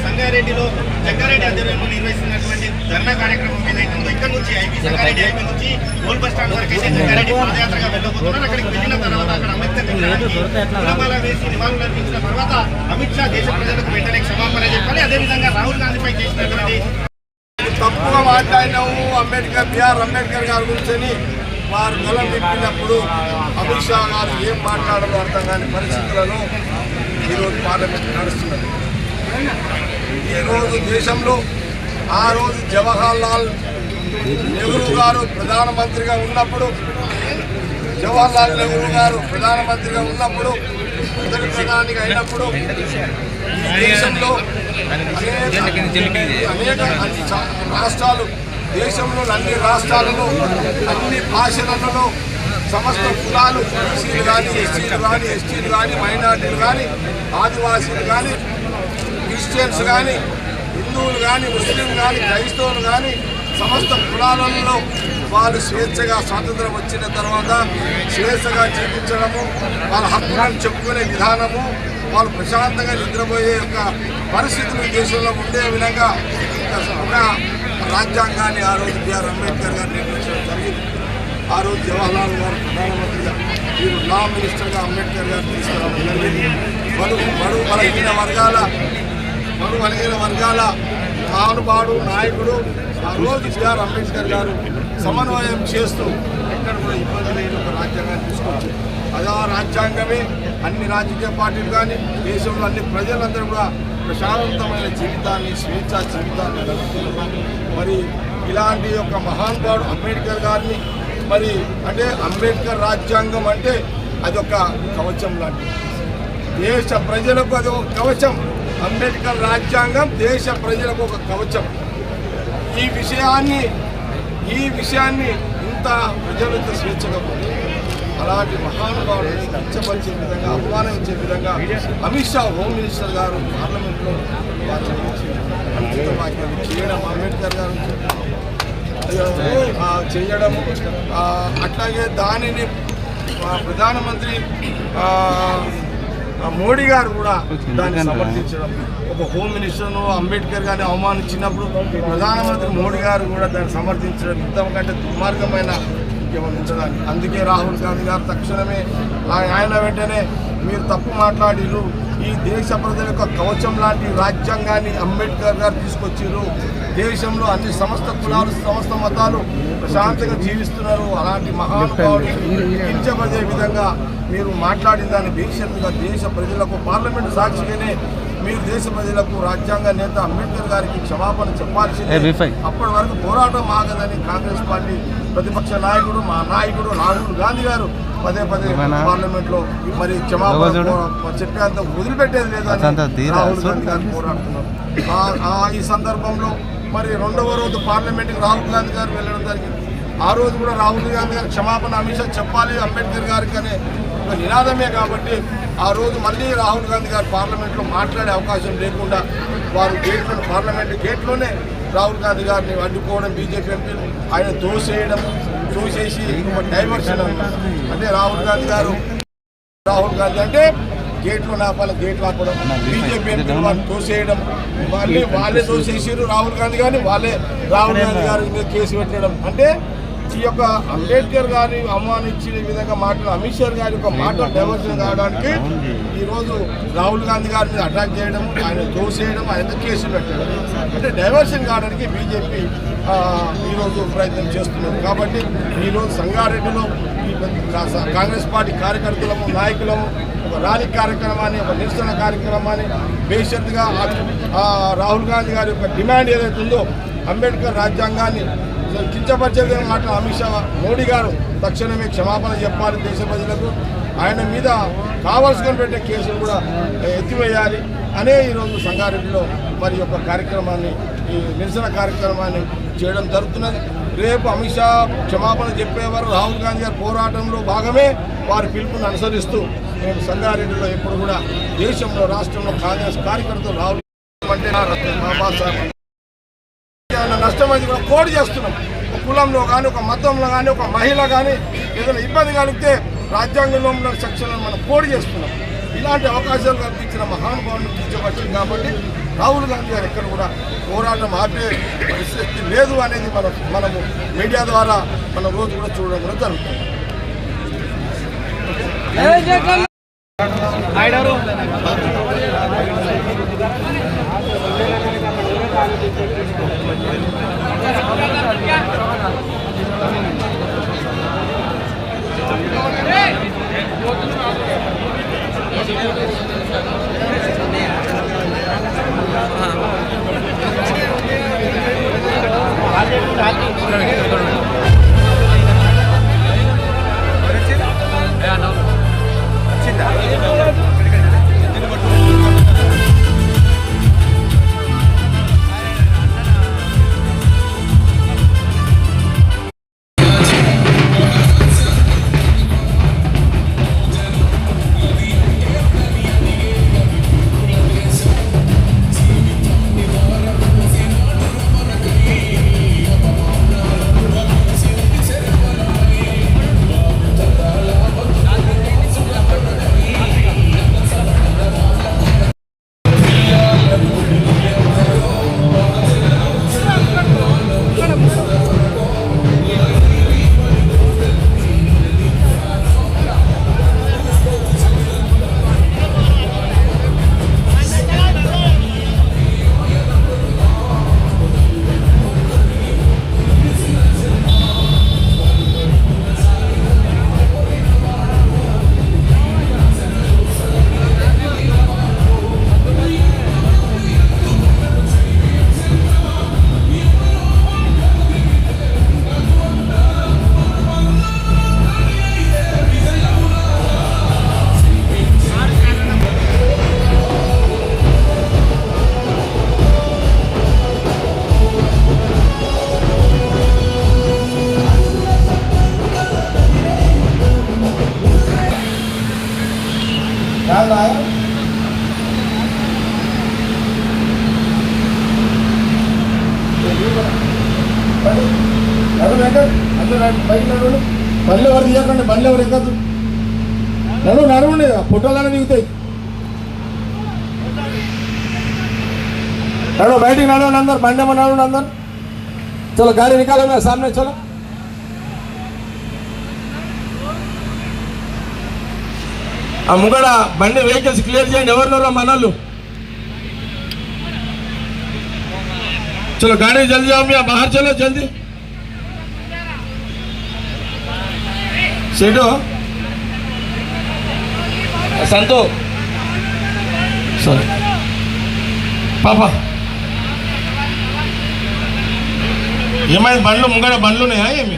సంగారెడ్డిలో జగ్గారెడ్డి ఆధ్వర్యంలో నిర్వహిస్తున్నటువంటి ధర్నా కార్యక్రమం ఏదైతే ఉందో ఇక్కడ నుంచి సంగారెడ్డి ఐపీ నుంచి ఓల్డ్ బస్ స్టాండ్ వరకు అయితే జగ్గారెడ్డి పాదయాత్రగా వెళ్ళబోతున్నారు. అక్కడికి వెళ్ళిన తర్వాత అక్కడ అంబేద్కర్ విగ్రహానికి వేసి నివాళులు అర్పించిన తర్వాత అమిత్ షా దేశ ప్రజలకు వెంటనే క్షమాపణ చెప్పాలి. అదేవిధంగా రాహుల్ గాంధీపై చేసినటువంటి తప్పుగా మాట్లాడినాము బిఆర్ అంబేద్కర్ గారి గురించి వారు గలం విప్పినప్పుడు అమిత్ షా గారు ఏం మాట్లాడాలో అర్థం కాని పరిస్థితులలో ఈరోజు పార్లమెంట్ నడుస్తున్నది. ఈరోజు దేశంలో ఆ రోజు జవహర్లాల్ నెహ్రూ గారు ప్రధానమంత్రిగా ఉన్నప్పుడు మొదటి ప్రధానిగా అయినప్పుడు ఈ దేశంలో అనేక రాష్ట్రాలు, దేశంలో అన్ని రాష్ట్రాలలో అన్ని భాషలలో సమస్త కులాలు, బీసీలు కానీ, ఎస్సీలు కానీ, ఎస్టీలు కానీ, మైనార్టీలు కానీ, ఆదివాసీలు కానీ, క్రిస్టియన్స్ కానీ, హిందువులు కానీ, ముస్లింలు కానీ, క్రైస్తవులు కానీ సమస్త కులాలలో వాళ్ళు స్వేచ్ఛగా స్వాతంత్రం వచ్చిన తర్వాత స్వేచ్ఛగా జీవించడము, వాళ్ళ హక్కులను చెప్పుకునే విధానము, వాళ్ళు ప్రశాంతంగా నిద్రపోయే యొక్క పరిస్థితులు దేశంలో ఉండే విధంగా ఒక రాజ్యాంగాన్ని ఆ రోజు బిఆర్ అంబేద్కర్ గారు నిర్మించడం జరిగింది. ఆ రోజు జవహర్లాల్ గారు ప్రధానమంత్రిగా, వీరు లా మినిస్టర్గా అంబేద్కర్ గారు తీసుకురావడం జరిగింది. బడుగు బలహీన వర్గాల మహానుభావుడు, నాయకుడు ఆ రోజు బిఆర్ అంబేద్కర్ గారు సమన్వయం చేస్తూ ఎక్కడ కూడా ఇబ్బంది లేని ఒక రాజ్యాంగాన్ని తీసుకొచ్చి అదే రాజ్యాంగమే అన్ని రాజకీయ పార్టీలు కానీ దేశంలో అన్ని ప్రజలందరూ కూడా ప్రశాంతమైన జీవితాన్ని, స్వేచ్ఛా జీవితాన్ని గడుపుతున్నారు. మరి ఇలాంటి యొక్క మహానుభావుడు అంబేద్కర్ గారిని మరి అంటే అంబేద్కర్ రాజ్యాంగం అంటే అదొక కవచం లాంటిది, దేశ ప్రజలకు అది ఒక కవచం. అంబేద్కర్ రాజ్యాంగం దేశ ప్రజలకు ఒక కవచం. ఈ విషయాన్ని ఇంత ప్రజలంత స్వేచ్ఛగా పోయి అలాంటి మహానుభావుడిని కించపరిచే విధంగా, అవమానించే విధంగా అమిత్ షా హోమ్ మినిస్టర్ గారు పార్లమెంట్లో అంకిత వాక్యాలు చేయడం, అంబేద్కర్ గారు చేయడము, అట్లాగే దానిని ప్రధానమంత్రి మోడీ గారు కూడా దాన్ని సమర్థించడం. ఒక హోమ్ మినిస్టర్ను అంబేద్కర్ గారిని అవమానించినప్పుడు ప్రధానమంత్రి మోడీ గారు కూడా దాన్ని సమర్థించడం ఇంతకంటే దుర్మార్గమైన ఇంకేమైనా ఉంచడానికి. అందుకే రాహుల్ గాంధీ గారు తక్షణమే ఆయన వెంటనే మీరు తప్పు మాట్లాడిరు, ఈ దేశ ప్రజల యొక్క కవచం లాంటి రాజ్యాంగాన్ని అంబేద్కర్ గారు తీసుకొచ్చిర్రు, దేశంలో అన్ని సమస్త కులాలు, సమస్త మతాలు ప్రశాంతంగా జీవిస్తున్నారు, అలాంటి మహానుభావుడిని కించపడే విధంగా మీరు మాట్లాడిన దాన్ని భీషణంగా దేశ ప్రజలకు పార్లమెంటు సాక్షిగానే మీరు దేశ ప్రజలకు రాజ్యాంగ నేత అంబేద్కర్ గారికి క్షమాపణ చెప్పాల్సిందే. అప్పటి వరకు పోరాటం ఆగదని కాంగ్రెస్ పార్టీ ప్రతిపక్ష నాయకుడు, మా నాయకుడు రాహుల్ గాంధీ గారు పదే పార్లమెంట్లో మరి క్షమాపణ చెప్పేంత వదిలిపెట్టేది లేదని రాహుల్ గాంధీ గారు పోరాడుతున్నారు. ఈ సందర్భంలో మరి రెండవ రోజు పార్లమెంట్కి రాహుల్ గాంధీ గారు వెళ్ళడం జరిగింది. ఆ రోజు కూడా రాహుల్ గాంధీ గారు క్షమాపణ అమిత్ షా చెప్పాలి అంబేద్కర్ గారికి అనే ఒక నినాదమే. కాబట్టి ఆ రోజు మళ్ళీ రాహుల్ గాంధీ గారు పార్లమెంట్లో మాట్లాడే అవకాశం లేకుండా వారు పార్లమెంట్ గేట్లోనే రాహుల్ గాంధీ గారిని అడ్డుకోవడం, బీజేపీ ఎంపీలు ఆయన తోసేసి డైవర్షన్ అంటే రాహుల్ గాంధీ అంటే గేట్లు నాపాలి, గేట్లు ఆపడం, బీజేపీ ఎంపీలు వాళ్ళు తోసేయడం, వాళ్ళే తోసేసారు రాహుల్ గాంధీ గారిని, రాహుల్ గాంధీ గారి మీద కేసు పెట్టడం. అంటే ఈ యొక్క అంబేద్కర్ గారిని అవమానించిన విధంగా మాటలు, అమిత్ షా గారి యొక్క మాటలు డైవర్షన్ కావడానికి ఈరోజు రాహుల్ గాంధీ గారి మీద అటాక్ చేయడం, ఆయన తోసేయడం, ఆయన కేసులు పెట్టడం, అంటే డైవర్షన్ కావడానికి బీజేపీ ఈరోజు ప్రయత్నం చేస్తున్నారు. కాబట్టి ఈరోజు సంగారెడ్డిలో ఈ కాంగ్రెస్ పార్టీ కార్యకర్తలము, నాయకులము ఒక ర్యాలీ కార్యక్రమాన్ని, ఒక నిరసన కార్యక్రమాన్ని బేషరతుగా రాహుల్ గాంధీ గారి యొక్క డిమాండ్ ఏదైతే ఉందో, అంబేద్కర్ రాజ్యాంగాన్ని కించపరిచే మాట అమిత్ షా మోడీ గారు తక్షణమే క్షమాపణ చెప్పాలి దేశ ప్రజలకు, ఆయన మీద కావాల్సుకొని పెట్టే కేసులు కూడా ఎత్తివేయాలి అనే ఈరోజు సంగారెడ్డిలో మరి యొక్క కార్యక్రమాన్ని, ఈ నిరసన కార్యక్రమాన్ని చేయడం జరుగుతున్నది. రేపు అమిత్ షా క్షమాపణ చెప్పేవారు రాహుల్ గాంధీ గారి పోరాటంలో భాగమే వారి పిలుపుని అనుసరిస్తూ మేము సంగారెడ్డిలో ఎప్పుడు కూడా దేశంలో, రాష్ట్రంలో కాంగ్రెస్ కార్యకర్తలు రాహుల్ అంటే నష్టమైంది కూడా కోడి చేస్తున్నాం. ఒక కులంలో కానీ, ఒక మతంలో కానీ, ఒక మహిళ కానీ ఏదైనా ఇబ్బంది కలిగితే రాజ్యాంగంలో ఉన్న సెక్షన్లను మనం కోడి చేస్తున్నాం. ఇలాంటి అవకాశాలు కల్పించిన మహానుభావులను తీర్చవచ్చింది. కాబట్టి రాహుల్ గాంధీ గారు ఎక్కడ కూడా పోరాటం ఆపే పరిస్థితి లేదు అనేది మనము మీడియా ద్వారా మనం రోజు కూడా చూడడం కూడా జరుగుతుంది. బండ్లు ఎవరు తీయకండి, బండ్లు ఎవరు ఎక్కద్దు, నడవండి, ఫోటోలనే దిగుతాయి. बैठिंग नड़ो अंदर बंडे में नड़ो अंदर चलो गाड़ी निकालो मेरे सामने चलो मुगड़ा बंडे व्हीकल्स क्लियर చేయండి ఎవరినోరా మనోళ్ళు चलो गाड़ी जल्दी आओ मियां बाहर चलो जल्दी सेठो संतो सर पापा ఏమైంది బండ్లు ముంగడ బండ్లున్నాయా ఏమి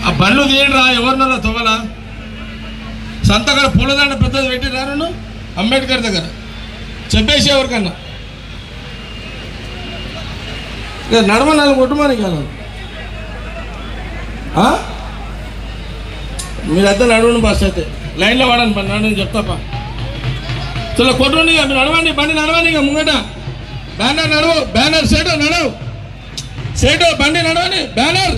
ఆ బండ్లు తీయండి రా ఎవరినరా తొవ్వలా సంతకాడ పూలదండ పెద్దది పెట్టి రాను అంబేద్కర్ దగ్గర చెప్పేసి ఎవరికన్నా నడమనాలు కొట్టుమని కాదు మీరైతే నడవండి బస్ అయితే లైన్లో వాడండి పని నడవని చెప్తాపా చలో కొట్టుని మీరు నడవండి బండి నడవండి ఇక ముంగట బ్యానర్ నడవు బ్యానర్ సేటో నడవు సేటో బండి నడవని బ్యానర్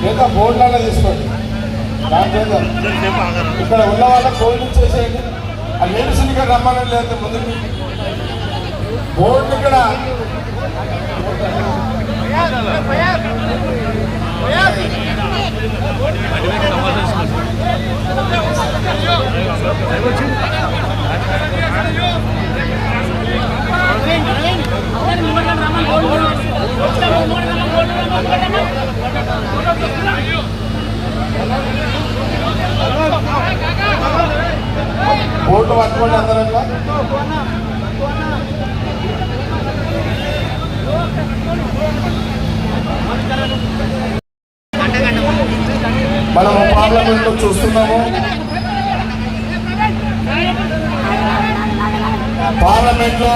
లేదా బోర్డులలో తీసుకోండి. దాంట్లో ఇక్కడ ఉన్న వాళ్ళకి బోర్డు ఇచ్చేసేయండి. ఆ లేడీస్ని ఇక్కడ రమ్మని లేదు ముందుకు బోర్డు ఇక్కడ బోర్డు పట్టుకోండి అందరూ. మనము పార్లమెంట్ లో చూస్తున్నాము. పార్లమెంట్ లో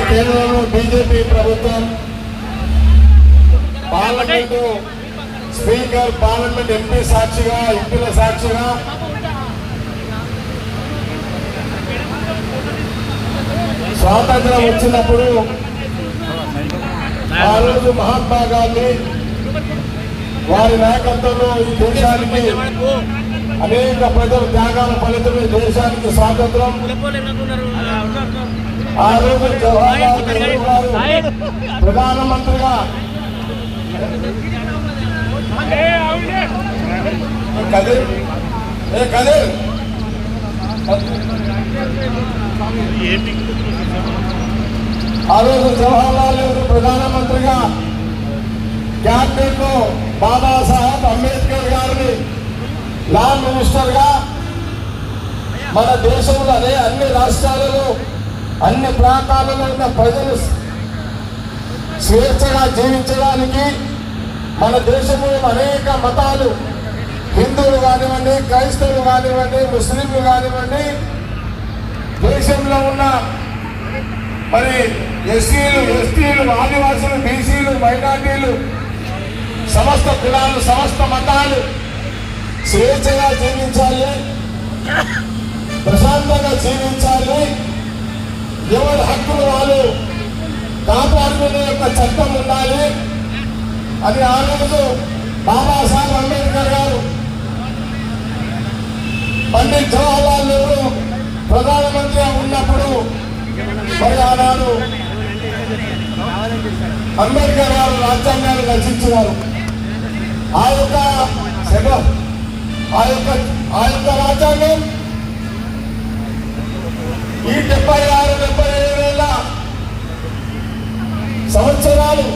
కేంద్రంలో బీజేపీ ప్రభుత్వం పార్లమెంటు స్పీకర్, పార్లమెంట్ ఎంపీ సాక్షిగా, ఎంపీల సాక్షిగా స్వాతంత్రం వచ్చినప్పుడు ఆ రోజు మహాత్మా గాంధీ వారి నాయకత్వంలో ఈ దేశానికి అనేక ప్రజల త్యాగాల ఫలితమే దేశానికి స్వాతంత్రం. ఆ రోజు జవహర్లాల్ నెహ్రూ గారు ప్రధానమంత్రిగా కదిర్ ఆ రోజు జవహర్లాల్ నెహ్రూ ప్రధానమంత్రిగా క్యాబినెట్ లో బాబాసాహెబ్ అంబేద్కర్ గారిని లా మినిస్టర్ గా మన దేశంలో అన్ని రాష్ట్రాలలో అన్ని ప్రాంతాలలో ఉన్న ప్రజలు స్వేచ్ఛగా జీవించడానికి మన దేశంలో అనేక మతాలు, హిందువులు కానివ్వండి, క్రైస్తవులు కానివ్వండి, ముస్లింలు కానివ్వండి, దేశంలో ఉన్న మరి ఎస్సీలు, ఎస్టీలు, ఆదివాసులు, బీసీలు, మైనార్టీలు, సమస్త కులాలు, సమస్త మతాలు స్వేచ్ఛగా జీవించాలి, ప్రశాంతంగా జీవించాలి, ఎవరి హక్కులు వాళ్ళు కాపాడుకునే యొక్క చట్టం ఉండాలి అని ఆ రోజు బాబాసాహెబ్ అంబేద్కర్ గారు పండిత్ జవహర్లాల్ నెహ్రూ ప్రధానమంత్రిగా ఉన్నప్పుడు మరి ఆనాడు అంబేద్కర్ గారు రాజ్యాంగాన్ని రచించినారు. ఆ యొక్క రాజ్యాంగం ఈ 76-77 సంవత్సరాలు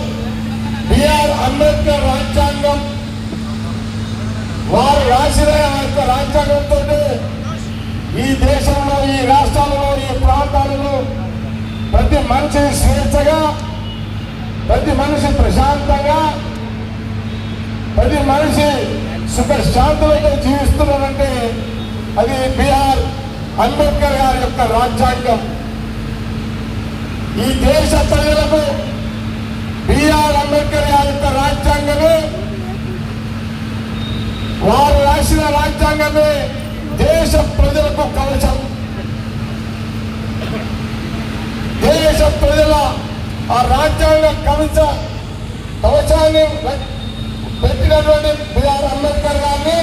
బిఆర్ అంబేద్కర్ రాజ్యాంగం వారు రాసిన యొక్క రాజ్యాంగంతో ఈ దేశంలో, ఈ రాష్ట్రాలలో, ఈ ప్రాంతాలలో ప్రతి మనిషి స్వేచ్ఛగా, ప్రతి మనిషి ప్రశాంతంగా, ప్రతి మనిషి సుఖశాంతులతో జీవిస్తున్నారంటే అది బిఆర్ అంబేద్కర్ గారి యొక్క రాజ్యాంగం. ఈ దేశ ప్రజలకు బిఆర్ అంబేద్కర్ గారి యొక్క రాజ్యాంగమే, వారు రాసిన రాజ్యాంగమే దేశ ప్రజలకు కవచం. దేశ ప్రజల ఆ రాజ్యాంగ కవచాన్ని పెట్టినటువంటి బిఆర్ అంబేద్కర్ గారిని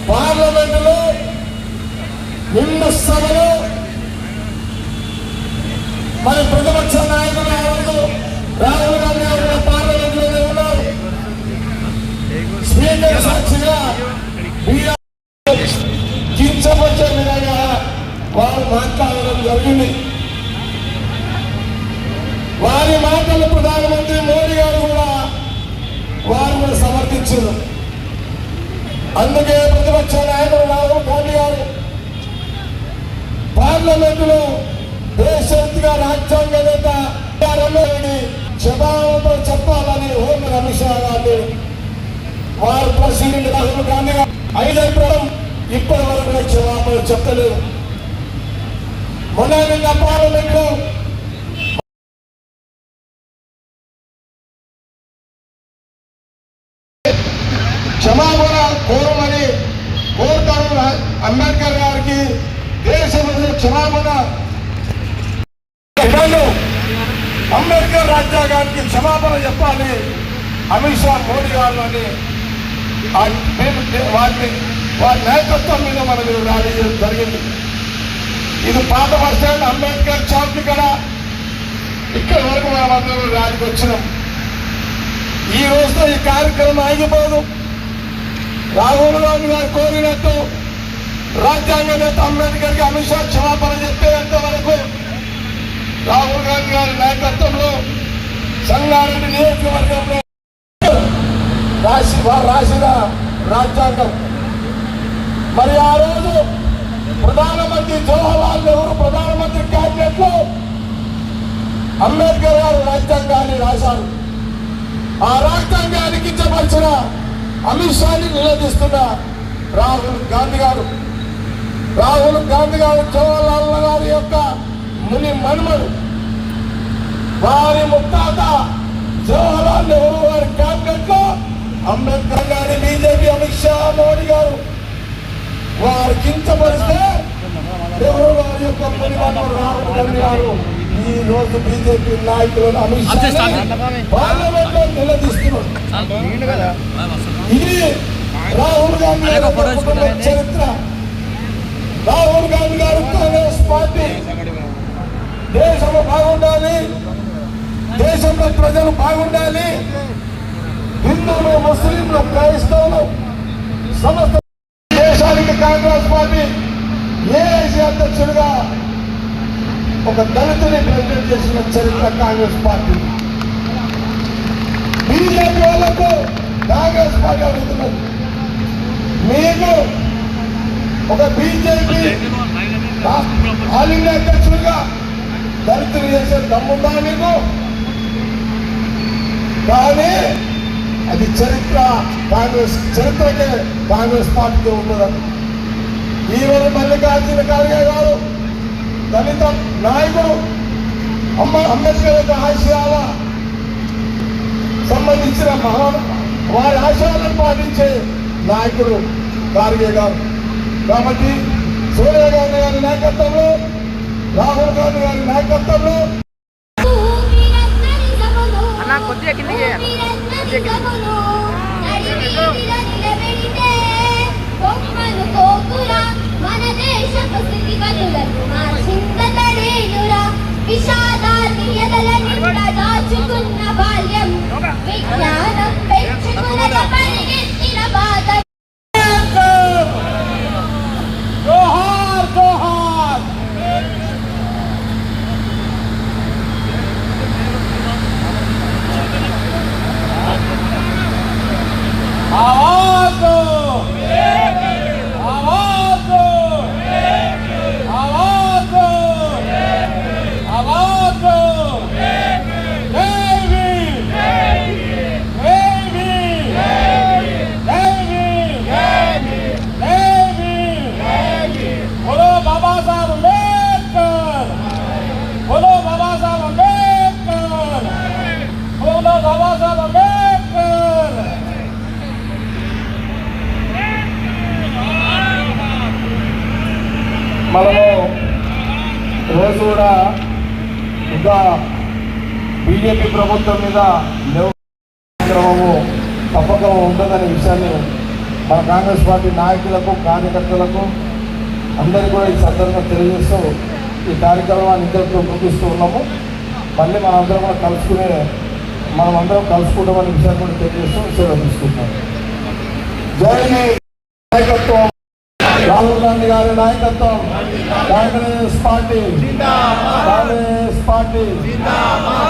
పార్లమెంటులో నిండు సభలో మరి ప్రతిపక్ష నాయకులు రాహుల్ గాంధీ గారు పార్లమెంట్ లోనే ఉన్నారు. స్పీకర్ సాక్షిగా కించపరిచే విధంగా వారు మాట్లాడడం జరిగింది. వారి మాటలు ప్రధానమంత్రి మోడీ గారు కూడా వారు సమర్థించారు. అందుకే ప్రతిపక్ష నాయకుడు రాహుల్ గాంధీ గారు పార్లమెంటులో దేశంగా రాజ్యాంగవేత్త క్షమాపణ చెప్పాలని హోంమంత్రి అమిత్ షా గారు వారు ప్రెసిడెంట్ రాహుల్ గాంధీ గారు 5 ఏప్రిల్ ఇప్పటి వరకు క్షమాపణ చెప్పలేదు. మొన్న నిన్న పార్లమెంట్ లో క్షమాపణ కోరమని కోరుతారు అంబేద్కర్ గారికి. దేశంలో క్షమాపణ అంబేద్కర్ రాజ్యాంగానికి క్షమాపణ చెప్పాలి అమిత్ షా, మోడీ గారు అని వారి నాయకత్వం మీద మనకు ర్యాలీ జరిగింది. ఇది పాత బస్ స్టాండ్ అంబేద్కర్ చౌక్ ఇక్కడ వరకు మనమందరం ర్యాలీకి వచ్చినాం. ఈ రోజుతో ఈ కార్యక్రమం ఆగిపోదు. రాహుల్ గాంధీ గారు కోరినట్టు రాజ్యాంగ నేత అంబేద్కర్ కి అమిత్ షా క్షమాపణ చెప్పేంత వరకు రాహుల్ గాంధీ గారి నాయకత్వంలో సంగారెడ్డి నియోజకవర్గంలో వారు రాసిన రాజ్యాంగం. మరి ఆ రోజు ప్రధానమంత్రి జవహర్లాల్ నెహ్రూ ప్రధానమంత్రి క్యాబినెట్ లో అంబేద్కర్ గారు రాజ్యాంగాన్ని రాశారు. ఆ రాజ్యాంగాన్ని కించపరిచిన అమిత్ షాని నిలదీస్తున్న రాహుల్ గాంధీ గారు జవహర్లాల్ గారి యొక్క ముని మనుమడు, వారి ముత్తాత జవహర్లాల్ నెహ్రూ గారి క్యాబినెట్ లో అంబేద్కర్ గారి బీజేపీ అమిత్ షా, మోడీ గారు వారు కించపరిస్తే నెహ్రూ గారి యొక్క ముని మనుమడు రాహుల్ గాంధీ గారు ఈ రోజు బీజేపీ నాయకులను అమిత్ షా పార్లమెంట్ లో నిలదీస్తున్నారు. ఇది రాహుల్ గాంధీ గారి చరిత్ర. రాహుల్ గాంధీ గారు కాంగ్రెస్ పార్టీ దేశంలో బాగుండాలి, దేశంలో ప్రజలు బాగుండాలి, హిందువులు, ముస్లింలు, క్రైస్తవులు సమస్త దేశానికి కాంగ్రెస్ పార్టీ ఏఐసి అధ్యక్షుడిగా ఒక దళితుని ప్రెసిడెంట్ చేసిన చరిత్ర కాంగ్రెస్ పార్టీ. బీజేపీ వాళ్ళకు కాంగ్రెస్ పార్టీ అడుగుతున్నది, మీకు ఒక బీజేపీ ఆల్ ఇండియా అధ్యక్షుడిగా దళితులు చేసే దమ్ముందా మీకు? కానీ అది చరిత్ర, కాంగ్రెస్ చరిత్రకే కాంగ్రెస్ పార్టీకి ఉండదు. ఈరోజు మల్లికార్జున ఖార్గే గారు దళిత నాయకుడు, అంబేద్కర్ యొక్క ఆశయాల సంబంధించిన వారి ఆశయాలను పాటించే నాయకుడు ఖార్గే గారు. కాబట్టి సోనియా గాంధీ గారి నాయకత్వంలో, రాహుల్ గాంధీ గారి నాయకత్వంలో విషాదాన్ని ఎదలని దాచుకున్న బాల్యం, విజ్ఞానం పెంచుకున్న పరిగెత్తిన బాధ. జోహార్ జోహార్. आवाज दो, आवाज दो, आवाज दो, आवाज दो. जय भीम, जय भीम, जय भीम, जय भीम. बोलो बाबा साहब अम्बेडकर, बोलो बाबा साहब अम्बेडकर, बोलो बाबा साहब अम्बेडकर. మనము రోజు కూడా ఇంకా బీజేపీ ప్రభుత్వం మీద క్రమము తప్పక ఉండదనే విషయాన్ని మన కాంగ్రెస్ పార్టీ నాయకులకు, కార్యకర్తలకు అందరికీ కూడా ఈ సందర్భంగా తెలియజేస్తూ ఈ కార్యక్రమాన్ని ఇద్దరితో ముగిస్తూ ఉన్నాము. మళ్ళీ మనందరం కూడా మనమందరం కలుసుకుంటామనే విషయాన్ని కూడా తెలియజేస్తూ సేవ తీసుకుంటాం. జై నాయకత్వం, రాహుల్ గాంధీ గారి నాయకత్వం, కాంగ్రెస్ పార్టీ, కాంగ్రెస్ పార్టీ.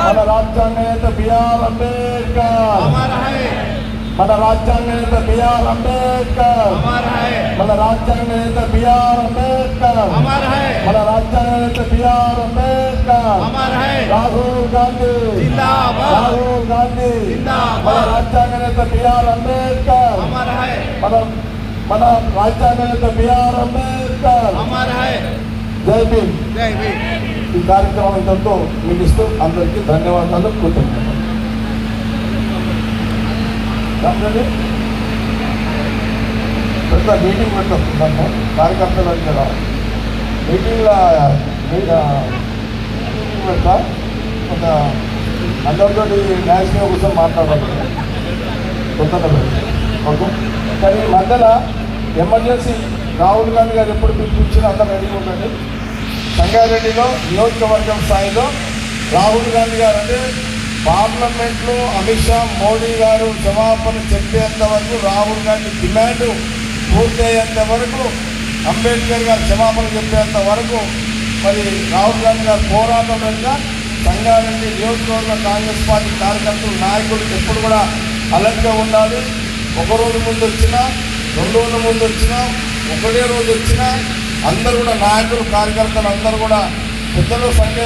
మన రాజ్యాంగ నేత బిఆర్ అంబేద్కర్, మన రాజ్యాంగ నేత బిఆర్ అంబేద్కర్, మన రాజ్యాంగ నేత బిఆర్ అంబేద్కర్, మన రాజ్యాంగ నేత బిఆర్ అంబేద్కర్. రాహుల్ గాంధీ, రాహుల్ గాంధీ, మన రాజ్యాంగ నేత బిఆర్ అంబేద్కర్, మన రాజ్యాంగ నేత బిఆర్ అంబేద్కర్. జై భీమ్. ఈ కార్యక్రమం ఇంతతో ముగిస్తూ అందరికీ ధన్యవాదాలు, కృతజ్ఞతలు. పెద్ద మీటింగ్ పెట్టుకుంటాము కార్యకర్తలు కదా, మీటింగ్లో పెడతా కొంత అందరితో న్యాషనల్ కోసం మాట్లాడాలి కొత్తగా. ఓకే, కానీ మధ్యలో ఎమర్జెన్సీ రాహుల్ గాంధీ గారు ఎప్పుడు పిలిపించిన అందరూ రెడీ ఉండండి. సంగారెడ్డిలో నియోజకవర్గం స్థాయిలో రాహుల్ గాంధీ గారు అంటే పార్లమెంట్లో అమిత్ షా, మోడీ గారు క్షమాపణ చెప్పేంత వరకు, రాహుల్ గాంధీ డిమాండ్ పూర్తయ్యేంత వరకు, అంబేద్కర్ గారు క్షమాపణ చెప్పేంత వరకు మరి రాహుల్ గాంధీ గారు పోరాటం వెనుక సంగారెడ్డి నియోజకవర్గ కాంగ్రెస్ పార్టీ కార్యకర్తలు, నాయకులు ఎప్పుడు కూడా అలర్ట్గా ఉండాలి. ఒకరోజు ముందు వచ్చినా, 2 రోజుల ముందు వచ్చినా, ఒకటే రోజు వచ్చినా అందరూ కూడా నాయకులు, కార్యకర్తలు అందరూ కూడా పెద్దలు సంఖ్య